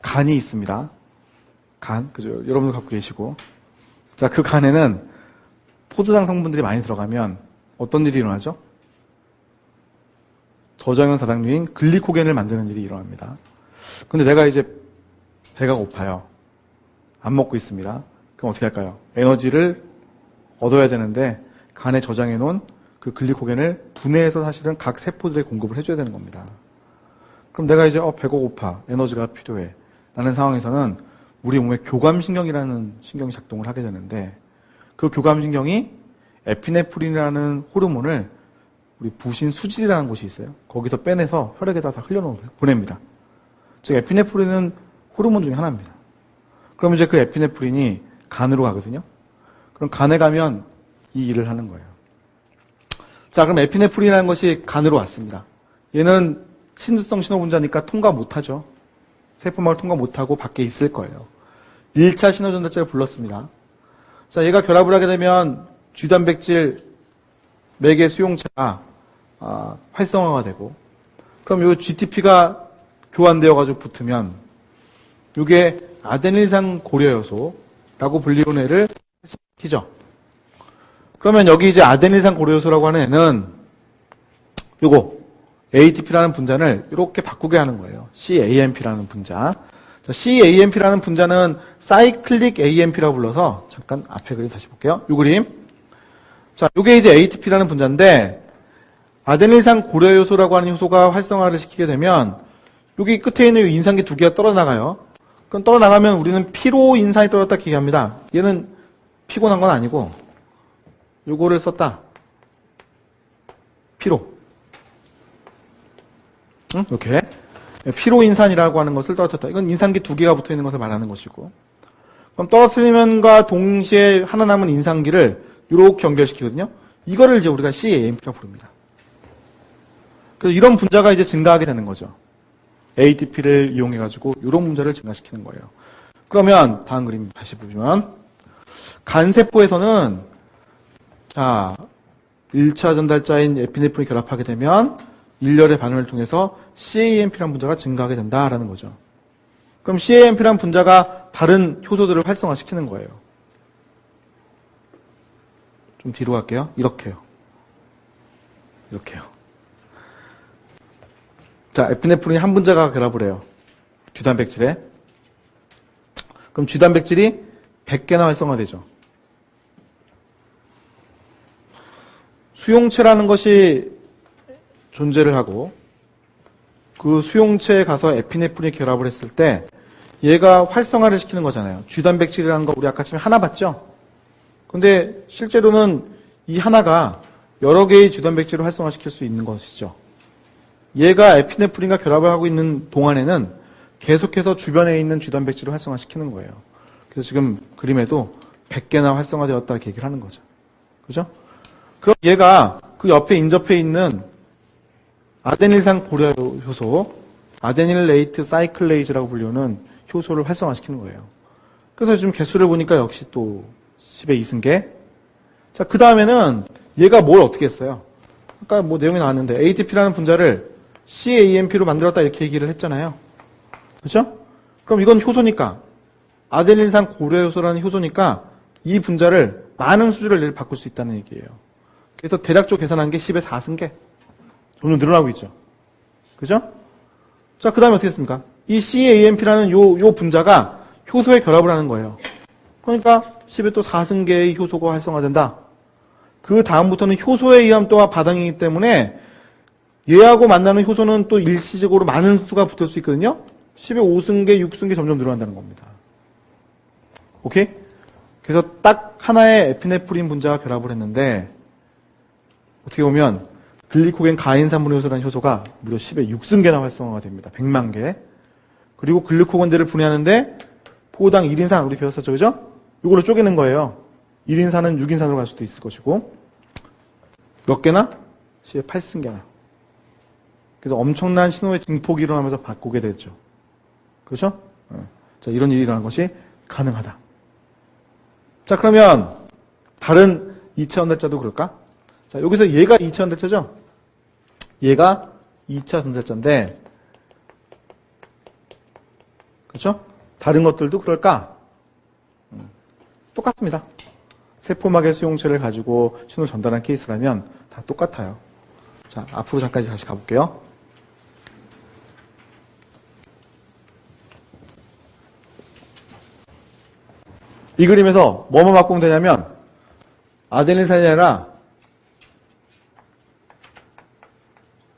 S1: 간이 있습니다. 간, 그죠? 여러분도 갖고 계시고. 자, 그 간에는 포도당 성분들이 많이 들어가면 어떤 일이 일어나죠? 저장형 다당류인 글리코겐을 만드는 일이 일어납니다. 근데 내가 이제 배가 고파요. 안 먹고 있습니다. 그럼 어떻게 할까요? 에너지를 얻어야 되는데 간에 저장해 놓은 그 글리코겐을 분해해서 사실은 각 세포들에 공급을 해줘야 되는 겁니다. 그럼 내가 이제 배가 고파, 에너지가 필요해 라는 상황에서는 우리 몸에 교감신경이라는 신경이 작동을 하게 되는데 그 교감신경이 에피네프린이라는 호르몬을 우리 부신 수질이라는 곳이 있어요. 거기서 빼내서 혈액에다 다 보냅니다. 즉 에피네프린은 호르몬 중에 하나입니다. 그럼 이제 그 에피네프린이 간으로 가거든요. 그럼 간에 가면 이 일을 하는 거예요. 자, 그럼 에피네프린이라는 것이 간으로 왔습니다. 얘는 친수성 신호분자니까 통과 못하죠. 세포막을 통과 못하고 밖에 있을 거예요. 1차 신호전달자를 불렀습니다. 자, 얘가 결합을 하게 되면 G단백질 매개 수용체가 활성화가 되고, 그럼 요 GTP가 교환되어 가지고 붙으면 이게 아데닐산 고려 요소라고 불리는 애를 활성화시키죠. 그러면 여기 이제 아데닐산 고려 요소라고 하는 애는 요거 ATP라는 분자를 이렇게 바꾸게 하는 거예요. CAMP라는 분자. 자, CAMP라는 분자는 사이클릭 AMP라고 불러서 잠깐 앞에 그림 다시 볼게요. 이 그림. 자, 이게 이제 ATP라는 분자인데 아데닐산 고려 요소라고 하는 효소가 활성화를 시키게 되면 여기 끝에 있는 이 인산기 두 개가 떨어나가요. 그럼 떨어나가면 우리는 피로 인산이 떨어졌다 얘기합니다. 얘는 피곤한 건 아니고 요거를 썼다. 피로. 응? 이렇게. 피로인산이라고 하는 것을 떨어뜨렸다. 이건 인산기 두 개가 붙어 있는 것을 말하는 것이고. 그럼 떨어뜨리면과 동시에 하나 남은 인산기를 이렇게 연결시키거든요. 이거를 이제 우리가 CAMP라고 부릅니다. 그래서 이런 분자가 이제 증가하게 되는 거죠. ATP를 이용해가지고 이런 분자를 증가시키는 거예요. 그러면 다음 그림 다시 보시면 간세포에서는 자 1차 전달자인 에피네프린이 결합하게 되면 일렬의 반응을 통해서 CAMP라는 분자가 증가하게 된다라는 거죠. 그럼 CAMP라는 분자가 다른 효소들을 활성화시키는 거예요. 좀 뒤로 갈게요. 이렇게요. 이렇게요. 자, 에피네프린이 한 분자가 결합을 해요. 쥐단백질에. 그럼 쥐단백질이 100개나 활성화되죠. 수용체라는 것이 존재를 하고 그 수용체에 가서 에피네프린이 결합을 했을 때 얘가 활성화를 시키는 거잖아요. 쥐단백질이라는 거 우리 아까 처음에 하나 봤죠? 근데 실제로는 이 하나가 여러 개의 쥐단백질을 활성화시킬 수 있는 것이죠. 얘가 에피네프린과 결합을 하고 있는 동안에는 계속해서 주변에 있는 쥐단백질을 활성화시키는 거예요. 그래서 지금 그림에도 100개나 활성화되었다 이렇게 얘기를 하는 거죠. 그죠? 그럼 얘가 그 옆에 인접해 있는 아데닐산 고려 효소, 아데닐레이트 사이클레이즈라고 불리는 효소를 활성화시키는 거예요. 그래서 지금 개수를 보니까 역시 또 10의 2승계. 자, 그 다음에는 얘가 뭘 어떻게 했어요? 아까 뭐 내용이 나왔는데 ATP라는 분자를 CAMP로 만들었다 이렇게 얘기를 했잖아요. 그렇죠? 그럼 이건 효소니까 아데닐산 고려 효소라는 효소니까 이 분자를 많은 수주를 바꿀 수 있다는 얘기예요. 그래서 대략적으로 계산한 게 10의 4승계. 오늘 늘어나고 있죠. 그죠? 자, 그 다음에 어떻게 했습니까? 이 CAMP라는 요 분자가 효소에 결합을 하는 거예요. 그러니까 10의 또 4승계의 효소가 활성화된다. 그 다음부터는 효소에 의한 또한 반응이기 때문에 얘하고 만나는 효소는 또 일시적으로 많은 수가 붙을 수 있거든요. 10의 5승계, 6승계 점점 늘어난다는 겁니다. 오케이? 그래서 딱 하나의 에피네프린 분자가 결합을 했는데 어떻게 보면 글리코겐 가인산분해 효소라는 효소가 무려 10의 6승계나 활성화가 됩니다. 100만 개. 그리고 글리코겐들을 분해하는데 포당 1인산 우리 배웠었죠. 그죠? 이걸로 쪼개는 거예요. 1인산은 6인산으로 갈 수도 있을 것이고 몇 개나? 10의 8승계나. 그래서 엄청난 신호의 증폭이 일어나면서 바꾸게 되죠. 그렇죠? 자, 이런 일이 일어나는 것이 가능하다. 자, 그러면 다른 2차 전달자도 그럴까? 자, 여기서 얘가 2차 전달자죠? 얘가 2차 전달자인데 그렇죠? 다른 것들도 그럴까? 똑같습니다. 세포막의 수용체를 가지고 신호를 전달한 케이스라면 다 똑같아요. 자, 앞으로 잠깐 다시 가볼게요. 이 그림에서 뭐만 바꾸면 되냐면 아데닐산이 아니라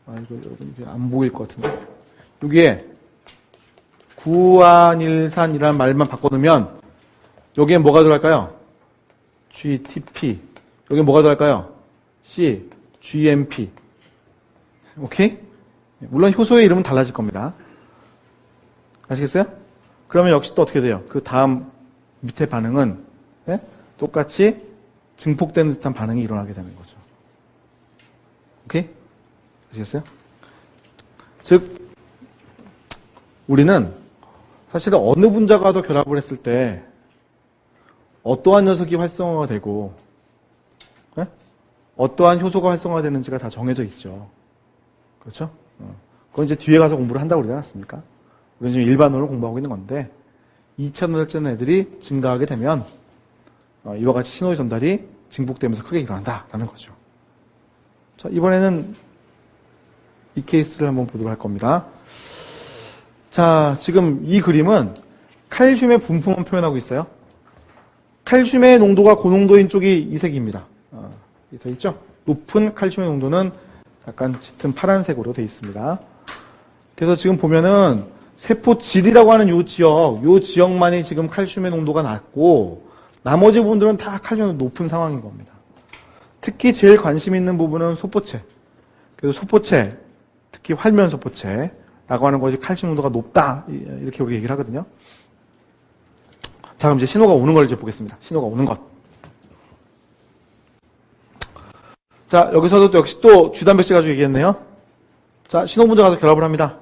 S1: 이거 여러분 이게 안 보일 것 같은데 여기에 구아닐산이라는 말만 바꿔놓으면 여기에 뭐가 들어갈까요? GTP. 여기에 뭐가 들어갈까요? C, GMP. 오케이? 물론 효소의 이름은 달라질 겁니다. 아시겠어요? 그러면 역시 또 어떻게 돼요? 그 다음 밑에 반응은 똑같이 증폭되는 듯한 반응이 일어나게 되는 거죠. 오케이? 아시겠어요? 즉 우리는 사실은 어느 분자가 더 결합을 했을 때 어떠한 녀석이 활성화가 되고 어떠한 효소가 활성화되는지가 다 정해져 있죠. 그렇죠? 그건 이제 뒤에 가서 공부를 한다고 그러지 않았습니까? 우리는 지금 일반론을 공부하고 있는 건데 2차 전달되는 애들이 증가하게 되면 이와 같이 신호의 전달이 증폭되면서 크게 일어난다라는 거죠. 자, 이번에는 이 케이스를 한번 보도록 할 겁니다. 자, 지금 이 그림은 칼슘의 분포만 표현하고 있어요. 칼슘의 농도가 고농도인 쪽이 이 색입니다. 돼 있죠? 높은 칼슘의 농도는 약간 짙은 파란색으로 되어 있습니다. 그래서 지금 보면은 세포질이라고 하는 요 지역만이 지금 칼슘의 농도가 낮고 나머지 부분들은 다 칼슘이 높은 상황인 겁니다. 특히 제일 관심 있는 부분은 소포체. 그래서 소포체, 특히 활면 소포체라고 하는 것이 칼슘 농도가 높다 이렇게 우리 얘기를 하거든요. 자, 그럼 이제 신호가 오는 걸 이제 보겠습니다. 신호가 오는 것. 자, 여기서도 역시 또 주단백질 가지고 얘기했네요. 자, 신호 분자 가서 결합을 합니다.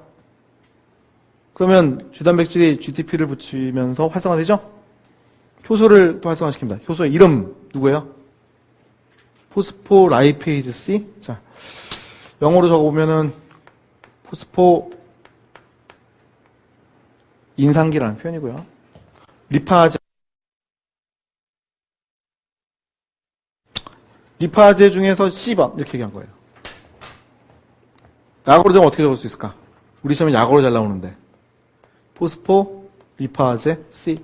S1: 그러면 주단백질이 GTP를 붙이면서 활성화되죠? 효소를 또 활성화시킵니다. 효소의 이름 누구예요? 포스포라이페이즈 C. 자, 영어로 적어보면은 포스포 인상기라는 표현이고요. 리파제 중에서 C번 이렇게 얘기한 거예요. 약어로 되면 어떻게 적을 수 있을까? 우리 시험에 약어로 잘 나오는데 포스포 리파제 C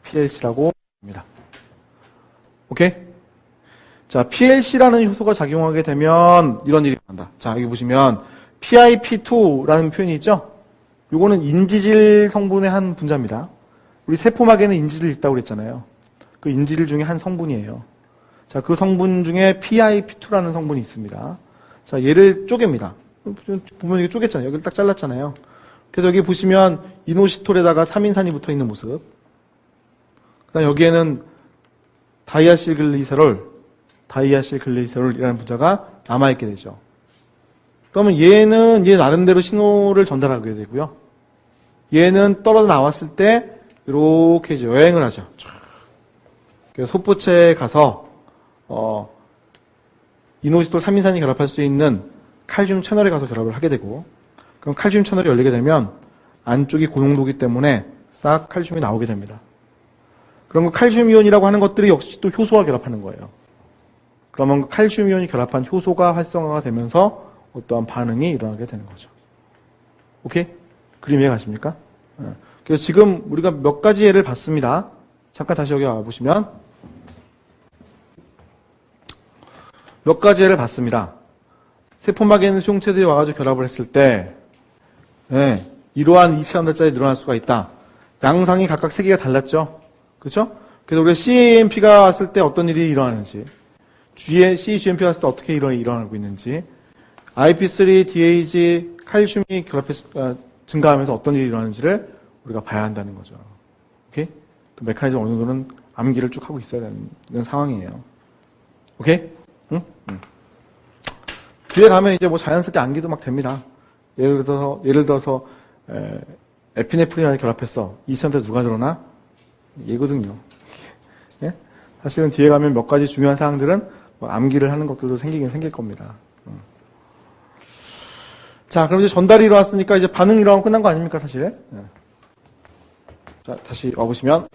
S1: PLC라고 합니다. 오케이? 자, PLC라는 효소가 작용하게 되면 이런 일이 일어난다. 자, 여기 보시면 PIP2라는 표현이 있죠? 요거는 인지질 성분의 한 분자입니다. 우리 세포막에는 인지질 있다고 그랬잖아요. 그 인지질 중에 한 성분이에요. 자, 그 성분 중에 PIP2라는 성분이 있습니다. 자, 얘를 쪼갭니다. 보면 이게 쪼갰잖아요. 여기를 딱 잘랐잖아요. 그래서 여기 보시면 이노시톨에다가 3인산이 붙어 있는 모습. 그다음 여기에는 다이아실글리세롤이라는 분자가 남아있게 되죠. 그러면 얘는 얘 나름대로 신호를 전달하게 되고요. 얘는 떨어져 나왔을 때 이렇게 이제 여행을 하죠. 그래서 소포체에 가서 이노시톨 3인산이 결합할 수 있는 칼슘 채널에 가서 결합을 하게 되고, 그럼 칼슘 채널이 열리게 되면 안쪽이 고농도이기 때문에 싹 칼슘이 나오게 됩니다. 그럼 그 칼슘 이온이라고 하는 것들이 역시 또 효소와 결합하는 거예요. 그러면 그 칼슘 이온이 결합한 효소가 활성화가 되면서 어떠한 반응이 일어나게 되는 거죠. 오케이? 그림 이해 가십니까? 그래서 지금 우리가 몇 가지 예를 봤습니다. 잠깐 다시 여기 와보시면 몇 가지 예를 봤습니다. 세포막에 있는 수용체들이 와가지고 결합을 했을 때 이러한 2차 전달자에 늘어날 수가 있다. 양상이 각각 세개가 달랐죠? 그렇죠? 그래서 우리가 CAMP가 왔을 때 어떤 일이 일어나는지, CGMP가 왔을 때 어떻게 일어나고 있는지, IP3, DAG, 칼슘이 증가하면서 어떤 일이 일어나는지를 우리가 봐야 한다는 거죠. 오케이? 그 메커니즘 어느 정도는 암기를 쭉 하고 있어야 되는 상황이에요. 오케이? 응? 뒤에 가면 이제 뭐 자연스럽게 암기도 막 됩니다. 예를 들어서 에피네프린을 결합했어. 이 선택 누가 들어나? 얘거든요. 예? 사실은 뒤에 가면 몇 가지 중요한 사항들은 뭐 암기를 하는 것들도 생기긴 생길 겁니다. 자, 그럼 이제 전달이 일어났으니까 이제 반응이 일어나면 끝난 거 아닙니까, 사실? 예. 자, 다시 와보시면.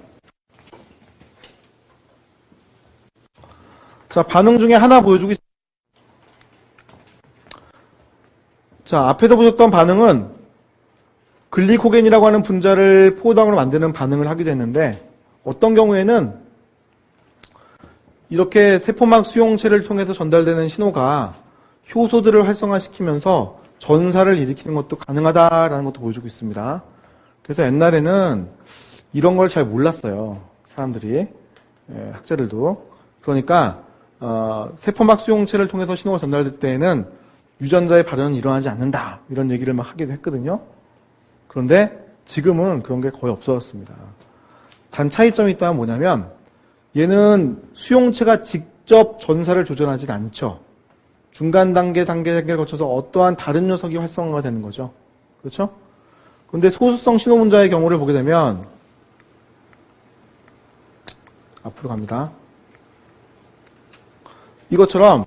S1: 자, 반응 중에 하나 보여주고 있습니다. 자, 앞에서 보셨던 반응은 글리코겐이라고 하는 분자를 포도당으로 만드는 반응을 하기도 했는데, 어떤 경우에는 이렇게 세포막 수용체를 통해서 전달되는 신호가 효소들을 활성화시키면서 전사를 일으키는 것도 가능하다라는 것도 보여주고 있습니다. 그래서 옛날에는 이런 걸 잘 몰랐어요. 사람들이, 학자들도. 그러니까 세포막 수용체를 통해서 신호가 전달될 때에는 유전자의 발현은 일어나지 않는다. 이런 얘기를 막 하기도 했거든요. 그런데 지금은 그런 게 거의 없어졌습니다. 단 차이점이 있다면 뭐냐면 얘는 수용체가 직접 전사를 조절하진 않죠. 중간 단계를 거쳐서 어떠한 다른 녀석이 활성화가 되는 거죠. 그렇죠? 그런데 소수성 신호분자의 경우를 보게 되면 앞으로 갑니다. 이것처럼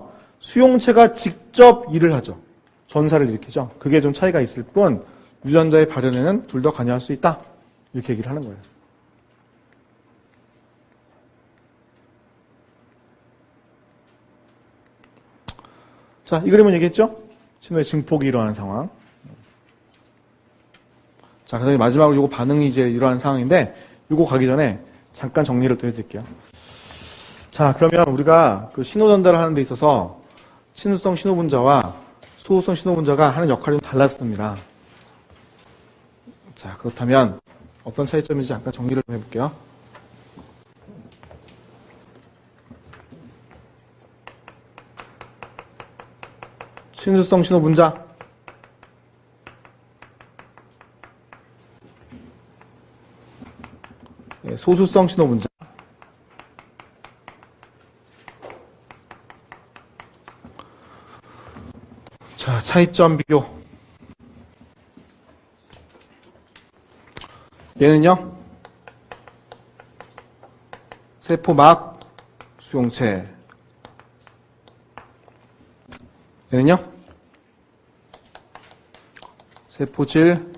S1: 수용체가 직접 일을 하죠. 전사를 일으키죠. 그게 좀 차이가 있을 뿐 유전자의 발현에는 둘 다 관여할 수 있다. 이렇게 얘기를 하는 거예요. 자, 이 그림은 얘기했죠? 신호의 증폭이 일어나는 상황. 자, 그다음에 마지막으로 요거 반응이 이제 일어나는 상황인데 요거 가기 전에 잠깐 정리를 또 해드릴게요. 자, 그러면 우리가 그 신호 전달을 하는 데 있어서 친수성 신호분자와 소호성 신호분자가 하는 역할이 좀 달랐습니다. 자, 그렇다면 어떤 차이점인지 잠깐 정리를 좀 해볼게요. 친수성 신호분자, 소수성 신호분자. 자, 차이점 비교. 얘는요, 세포막 수용체. 얘는요, 세포질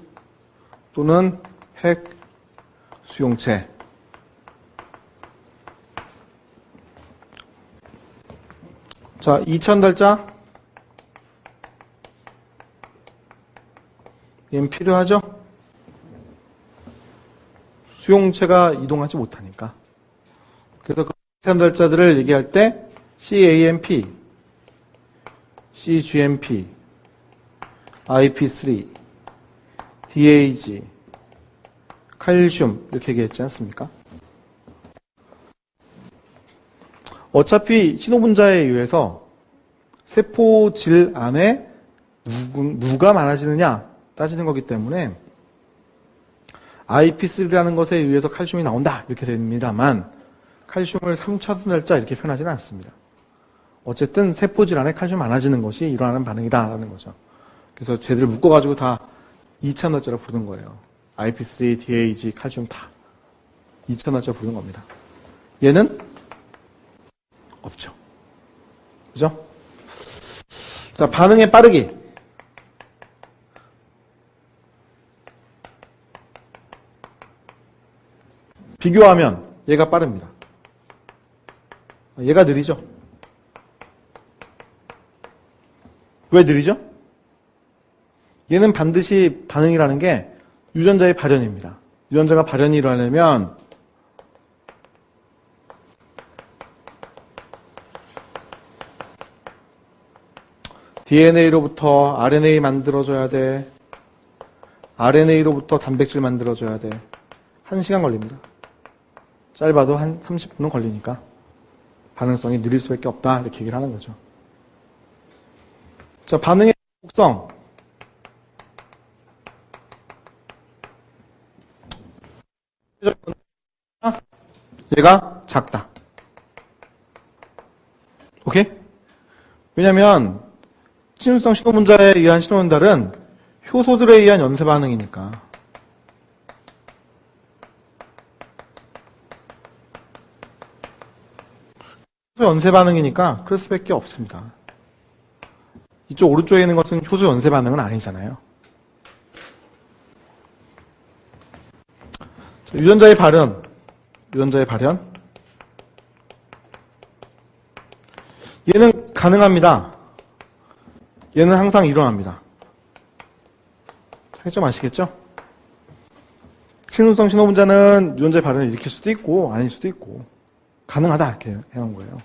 S1: 또는 핵 수용체. 자, 2000달자. 얘는 필요하죠? 수용체가 이동하지 못하니까. 그래서 그 2000달자들을 얘기할 때 CAMP, CGMP, IP3, DAG, 칼슘 이렇게 얘기했지 않습니까? 어차피 신호분자에 의해서 세포질 안에 누가 많아지느냐 따지는 거기 때문에 IP3라는 것에 의해서 칼슘이 나온다 이렇게 됩니다만 칼슘을 3차선 달자 이렇게 표현하지는 않습니다. 어쨌든 세포질 안에 칼슘이 많아지는 것이 일어나는 반응이다라는 거죠. 그래서 쟤들 묶어가지고 다 2차선 달자로 부르는 거예요. IP3, DAG, 칼슘 다 2차선 달자 부르는 겁니다. 얘는 없죠. 그죠? 자, 반응의 빠르기. 비교하면 얘가 빠릅니다. 얘가 느리죠? 왜 느리죠? 얘는 반드시 반응이라는 게 유전자의 발현입니다. 유전자가 발현이 일어나려면 DNA로부터 RNA 만들어줘야 돼. RNA로부터 단백질 만들어줘야 돼. 1시간 걸립니다. 짧아도 한 30분은 걸리니까 반응성이 느릴 수밖에 없다 이렇게 얘기를 하는 거죠. 자, 반응의 속성. 얘가 작다. 오케이? 왜냐면 친수성 신호분자에 의한 신호전달은 효소들에 의한 연쇄 반응이니까. 효소 연쇄 반응이니까 그럴 수밖에 없습니다. 이쪽 오른쪽에 있는 것은 효소 연쇄 반응은 아니잖아요. 자, 유전자의 발현. 얘는 가능합니다. 얘는 항상 일어납니다. 차이점 아시겠죠? 친수성 신호분자는 유전자의 발현을 일으킬 수도 있고 아닐 수도 있고 가능하다 이렇게 해놓은 거예요.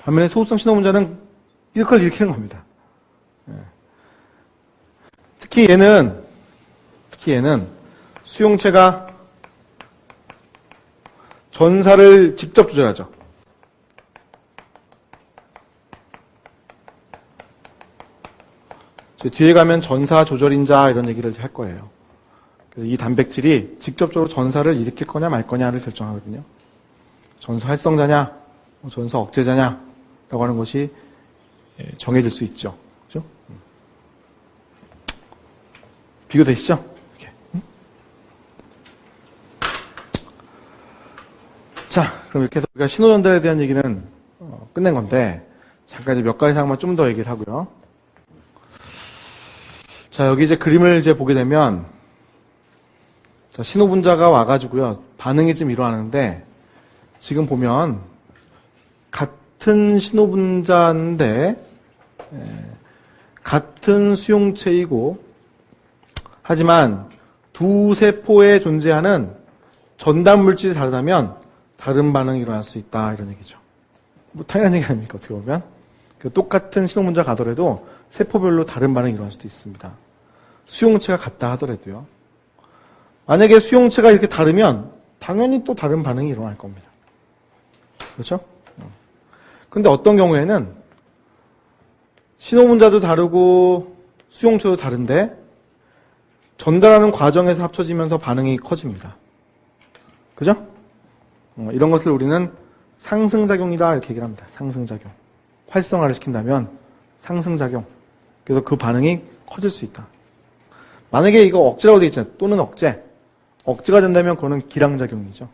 S1: 반면에 소수성 신호분자는 이걸 일으키는 겁니다. 특히 얘는 수용체가 전사를 직접 조절하죠. 뒤에 가면 전사 조절인자 이런 얘기를 할 거예요. 그래서 이 단백질이 직접적으로 전사를 일으킬 거냐 말 거냐를 결정하거든요. 전사 활성자냐, 전사 억제자냐 라고 하는 것이 정해질 수 있죠. 그죠? 비교되시죠? 이렇게. 자, 그럼 이렇게 해서 우리가 신호 전달에 대한 얘기는 끝낸 건데, 잠깐 이제 몇 가지 사항만 좀 더 얘기를 하고요. 자, 여기 이제 그림을 이제 보게 되면, 자, 신호분자가 와가지고요, 반응이 좀 일어나는데, 지금 보면, 같은 신호분자인데, 같은 수용체이고, 하지만 두 세포에 존재하는 전달 물질이 다르다면 다른 반응이 일어날 수 있다, 이런 얘기죠. 뭐 당연한 얘기 아닙니까, 어떻게 보면. 똑같은 신호분자가 가더라도 세포별로 다른 반응이 일어날 수도 있습니다. 수용체가 같다 하더라도요. 만약에 수용체가 이렇게 다르면 당연히 또 다른 반응이 일어날 겁니다. 그렇죠? 근데 어떤 경우에는 신호분자도 다르고 수용체도 다른데 전달하는 과정에서 합쳐지면서 반응이 커집니다. 그죠? 이런 것을 우리는 상승작용이다 이렇게 얘기를 합니다. 상승작용. 활성화를 시킨다면 상승작용. 그래서 그 반응이 커질 수 있다. 만약에 이거 억제라고 되어 있잖아요. 또는 억제. 억제가 된다면 그거는 기량작용이죠.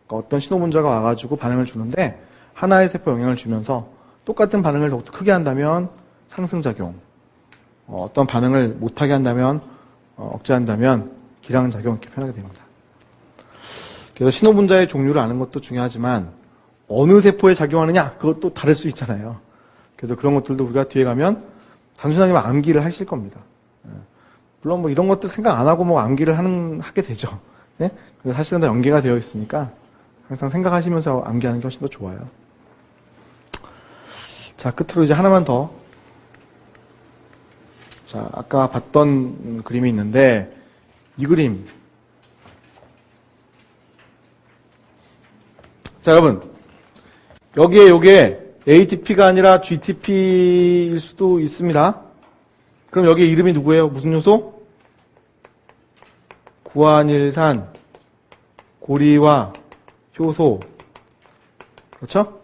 S1: 그러니까 어떤 신호분자가 와가지고 반응을 주는데 하나의 세포에 영향을 주면서 똑같은 반응을 더욱더 크게 한다면 상승작용. 어떤 반응을 못하게 한다면 억제한다면 기량작용 이렇게 표현하게 됩니다. 그래서 신호분자의 종류를 아는 것도 중요하지만 어느 세포에 작용하느냐 그것도 다를 수 있잖아요. 그래서 그런 것들도 우리가 뒤에 가면 단순하게 암기를 하실 겁니다. 물론 뭐 이런 것들 생각 안 하고 뭐 암기를 하게 되죠. 네? 사실은 다 연계가 되어 있으니까 항상 생각하시면서 암기하는 게 훨씬 더 좋아요. 자, 끝으로 이제 하나만 더. 자, 아까 봤던 그림이 있는데 이 그림. 자, 여러분. 여기에 요게 ATP가 아니라 GTP일 수도 있습니다. 그럼 여기 이름이 누구예요? 무슨 요소? 구안일산 고리화 효소. 그렇죠?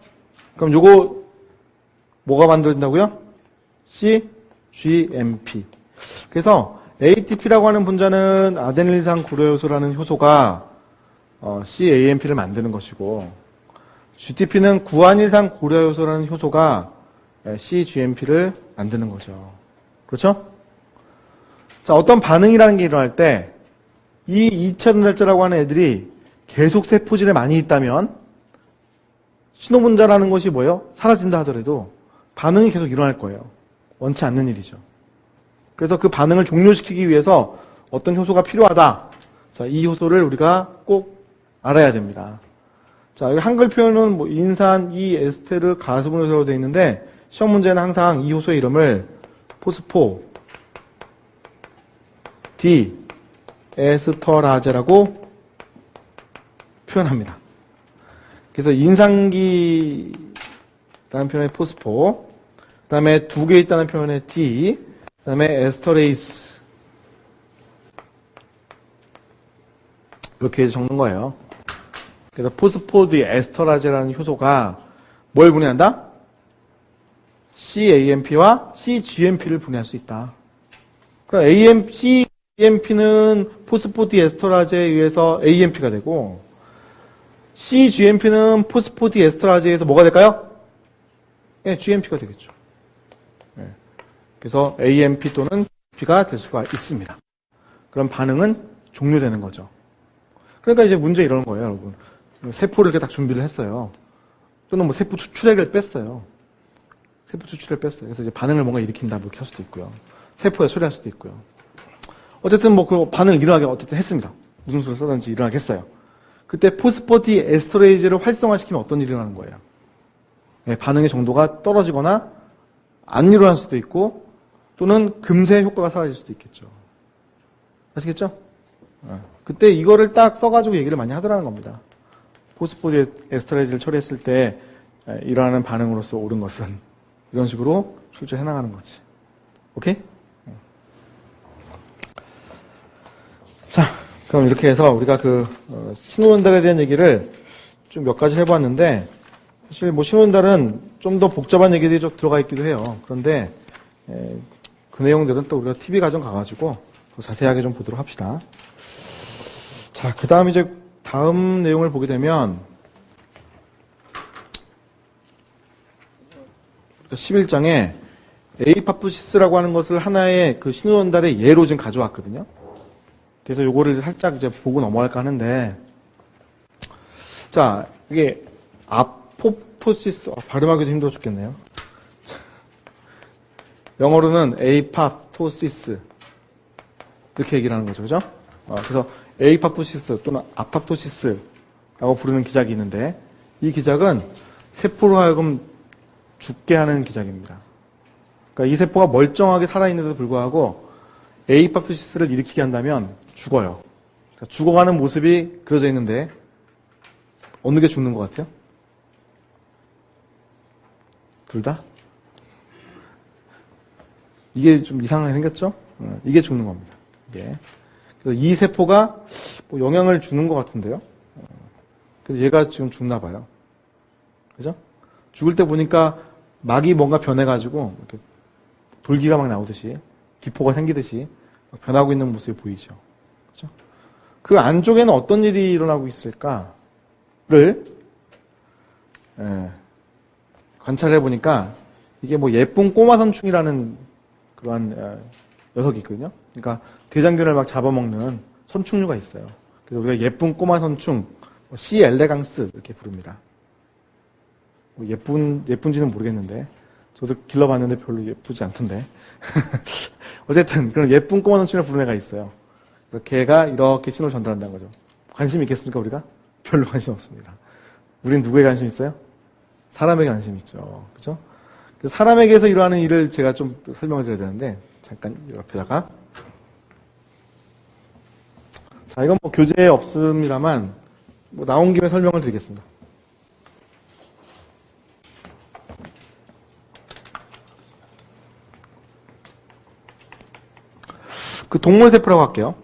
S1: 그럼 요거 뭐가 만들어진다고요? CGMP. 그래서 ATP라고 하는 분자는 아데닐산 고리화효소라는 효소가 CAMP를 만드는 것이고 GTP는 구안일산 고리화효소라는 효소가 CGMP를 만드는 거죠. 그렇죠? 자, 어떤 반응이라는 게 일어날 때 이 2차 전달자라고 하는 애들이 계속 세포질에 많이 있다면 신호분자라는 것이 뭐예요? 사라진다 하더라도 반응이 계속 일어날 거예요. 원치 않는 일이죠. 그래서 그 반응을 종료시키기 위해서 어떤 효소가 필요하다. 자, 이 효소를 우리가 꼭 알아야 됩니다. 자, 여기 한글 표현은 뭐 인산, 이, 에스테르, 가수분 효소라고 되어 있는데 시험 문제는 항상 이 효소의 이름을 포스포, 디, 에스터라제라고 표현합니다. 그래서 인산기라는 표현의 포스포, 그 다음에 두 개 있다는 표현의 디, 그 다음에 에스터레이스 이렇게 적는 거예요. 그래서 포스포디 에스터라제라는 효소가 뭘 분해한다? CAMP와 CGMP를 분해할 수 있다. 그럼 CAMP는 포스포디 에스터라제에 의해서 AMP가 되고 CGMP는 포스포디 에스터라제에 의해서 뭐가 될까요? 네, GMP가 되겠죠. 네. 그래서 AMP 또는 GMP가 될 수가 있습니다. 그럼 반응은 종료되는 거죠. 그러니까 이제 문제 이러는 거예요, 여러분. 세포를 이렇게 딱 준비를 했어요. 또는 뭐 세포 추출액을 뺐어요. 세포 추출액을 뺐어요. 그래서 이제 반응을 뭔가 일으킨다, 뭐 이렇게 할 수도 있고요. 세포에 처리할 수도 있고요. 어쨌든 뭐 그 반응을 일어나게 어쨌든 했습니다. 무슨 수를 써든지 일어나게 했어요. 그때 포스포디 에스터레이즈를 활성화시키면 어떤 일이 일어나는 거예요? 네, 반응의 정도가 떨어지거나 안 일어날 수도 있고 또는 금세 효과가 사라질 수도 있겠죠. 아시겠죠? 그때 이거를 딱 써가지고 얘기를 많이 하더라는 겁니다. 포스포디 에스터레이즈를 처리했을 때 일어나는 반응으로서 옳은 것은 이런 식으로 출제해 나가는 거지. 오케이? 자, 그럼 이렇게 해서 우리가 그 신호전달에 대한 얘기를 좀 몇 가지 해봤는데 사실 뭐 신호전달은 좀 더 복잡한 얘기들이 좀 들어가 있기도 해요. 그런데 그 내용들은 또 우리가 TV 과정 가가지고 더 자세하게 좀 보도록 합시다. 자, 그 다음 이제 다음 내용을 보게 되면 11장에 에이팝토시스라고 하는 것을 하나의 그 신호전달의 예로 지금 가져왔거든요. 그래서 요거를 살짝 이제 보고 넘어갈까 하는데, 자, 이게 아포토시스, 발음하기도 힘들어 죽겠네요. 영어로는 에이팝토시스 이렇게 얘기를 하는 거죠, 그죠? 그래서 에이팝토시스 또는 아팝토시스라고 부르는 기작이 있는데, 이 기작은 세포로 하여금 죽게 하는 기작입니다. 그러니까 이 세포가 멀쩡하게 살아있는데도 불구하고 에이팝토시스를 일으키게 한다면 죽어요. 그러니까 죽어가는 모습이 그려져 있는데 어느 게 죽는 것 같아요? 둘 다? 이게 좀 이상하게 생겼죠? 이게 죽는 겁니다. 이게. 그래서 이 세포가 뭐 영향을 주는 것 같은데요. 그래서 얘가 지금 죽나 봐요. 그죠? 죽을 때 보니까 막이 뭔가 변해가지고 이렇게 돌기가 막 나오듯이 기포가 생기듯이 막 변하고 있는 모습이 보이죠. 그죠? 그 안쪽에는 어떤 일이 일어나고 있을까를 관찰해 보니까 이게 뭐 예쁜 꼬마 선충이라는 그러한 녀석이 있거든요. 그러니까 대장균을 막 잡아먹는 선충류가 있어요. 그래서 우리가 예쁜 꼬마 선충, C 엘레강스 이렇게 부릅니다. 뭐 예쁜지는 모르겠는데 저도 길러봤는데 별로 예쁘지 않던데. 어쨌든 그런 예쁜 꼬마 선충을 부르는 애가 있어요. 걔가 이렇게 신호를 전달한다는 거죠. 관심 있겠습니까 우리가? 별로 관심 없습니다. 우린 누구에 관심 있어요? 사람에게 관심 있죠. 그죠? 사람에게서 일어나는 일을 제가 좀 설명을 드려야 되는데 잠깐 옆에다가 자 이건 뭐 교재에 없습니다만 뭐 나온 김에 설명을 드리겠습니다. 그 동물세포라고 할게요.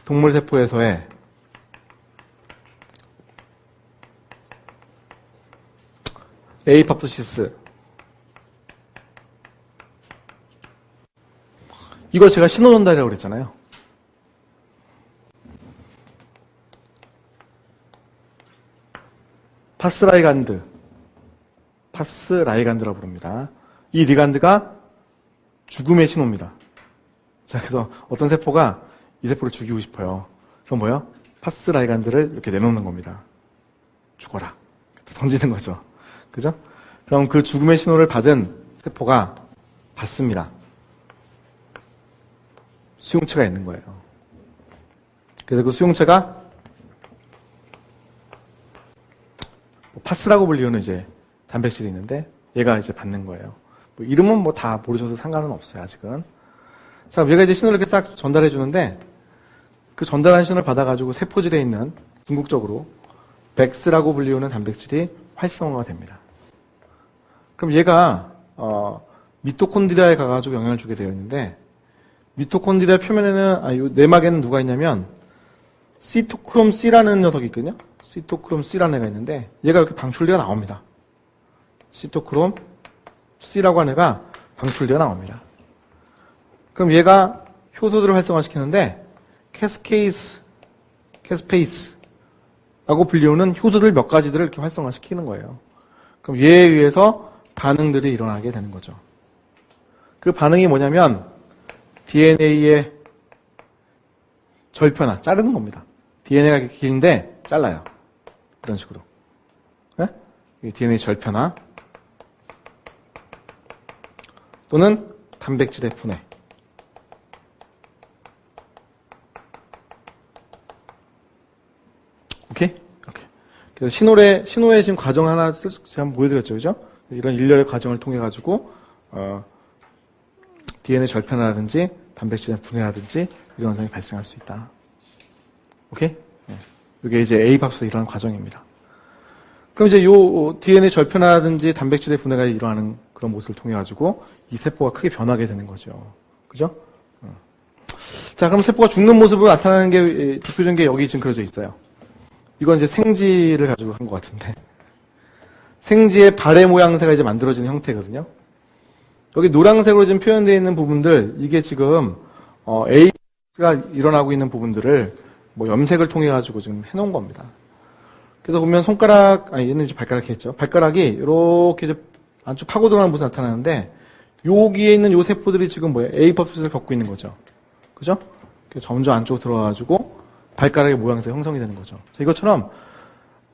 S1: 동물세포에서의 에이팝토시스 이거 제가 신호전달이라고 그랬잖아요. 파스라이간드라고 부릅니다. 이 리간드가 죽음의 신호입니다. 자, 그래서 어떤 세포가 이 세포를 죽이고 싶어요. 그럼 뭐요? 파스라이간드를 이렇게 내놓는 겁니다. 죽어라. 던지는 거죠. 그죠? 그럼 그 죽음의 신호를 받은 세포가 받습니다. 수용체가 있는 거예요. 그래서 그 수용체가 파스라고 불리는 이제 단백질이 있는데 얘가 이제 받는 거예요. 뭐 이름은 뭐 다 모르셔도 상관은 없어요, 아직은. 자, 얘가 이제 신호를 이렇게 싹 전달해 주는데 그 전달한 신호를 받아가지고 세포질에 있는 궁극적으로 백스라고 불리우는 단백질이 활성화가 됩니다. 그럼 얘가 미토콘드리아에 가가지고 영향을 주게 되어 있는데 미토콘드리아 표면에는 요 내막에는 누가 있냐면 시토크롬 C라는 녀석이 있거든요. 시토크롬 C라는 애가 있는데 얘가 이렇게 방출되어 나옵니다. 시토크롬 C라고 하는 애가 방출되어 나옵니다. 그럼 얘가 효소들을 활성화시키는데 캐스페이스라고 불리우는 효소들 몇 가지들을 이렇게 활성화시키는 거예요. 그럼 얘에 의해서 반응들이 일어나게 되는 거죠. 그 반응이 뭐냐면 DNA의 절편화, 자르는 겁니다. DNA가 긴데 잘라요. 이런 식으로. 네? DNA 절편화 또는 단백질의 분해. 오케이? 이렇게. 그래서 신호의 지금 과정 하나 제가 한번 보여드렸죠, 그죠? 이런 일련의 과정을 통해 가지고 DNA 절편화라든지 단백질의 분해라든지 이런 현상이 발생할 수 있다. 오케이? 네. 이게 이제 A밥에서 일어나는 과정입니다. 그럼 이제 요 DNA 절편화라든지 단백질의 분해가 일어나는 그런 모습을 통해 가지고 이 세포가 크게 변하게 되는 거죠. 그죠? 자, 그럼 세포가 죽는 모습으로 나타나는 게 대표적인 게 여기 지금 그려져 있어요. 이건 이제 생지를 가지고 한 것 같은데. 생지의 발의 모양새가 이제 만들어지는 형태거든요. 여기 노란색으로 지금 표현되어 있는 부분들, 이게 지금, A가 일어나고 있는 부분들을 뭐 염색을 통해 가지고 지금 해놓은 겁니다. 그래서 보면 얘는 이제 발가락이 했죠. 발가락이 이렇게 이제 안쪽 파고 들어가는 모습이 나타나는데 여기에 있는 요 세포들이 지금 뭐예요? 에이팝시스를 겪고 있는 거죠. 그죠? 점점 안쪽으로 들어가가지고 발가락의 모양에서 형성이 되는 거죠. 자, 이것처럼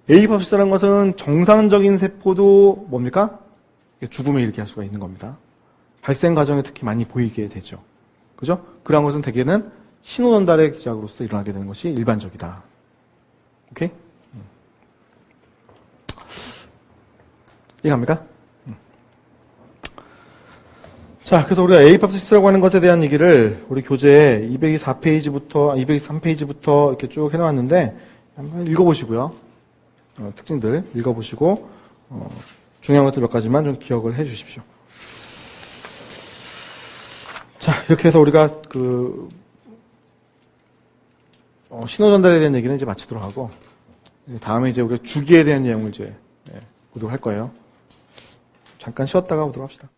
S1: 에이팝시스라는 것은 정상적인 세포도 뭡니까? 죽음을 일으킬 수가 있는 겁니다. 발생 과정에 특히 많이 보이게 되죠. 그죠? 그러한 것은 대개는 신호 전달의 기작으로서 일어나게 되는 것이 일반적이다. 오케이? 이해갑니까? 자, 그래서 우리가 에이팝시스라고 하는 것에 대한 얘기를 우리 교재에 224페이지부터, 223페이지부터 이렇게 쭉 해놓았는데, 한번 읽어보시고요. 특징들 읽어보시고, 중요한 것들 몇 가지만 좀 기억을 해 주십시오. 자, 이렇게 해서 우리가 신호 전달에 대한 얘기는 이제 마치도록 하고, 다음에 이제 우리가 주기에 대한 내용을 이제 보도록 할 거예요. 잠깐 쉬었다가 보도록 합시다.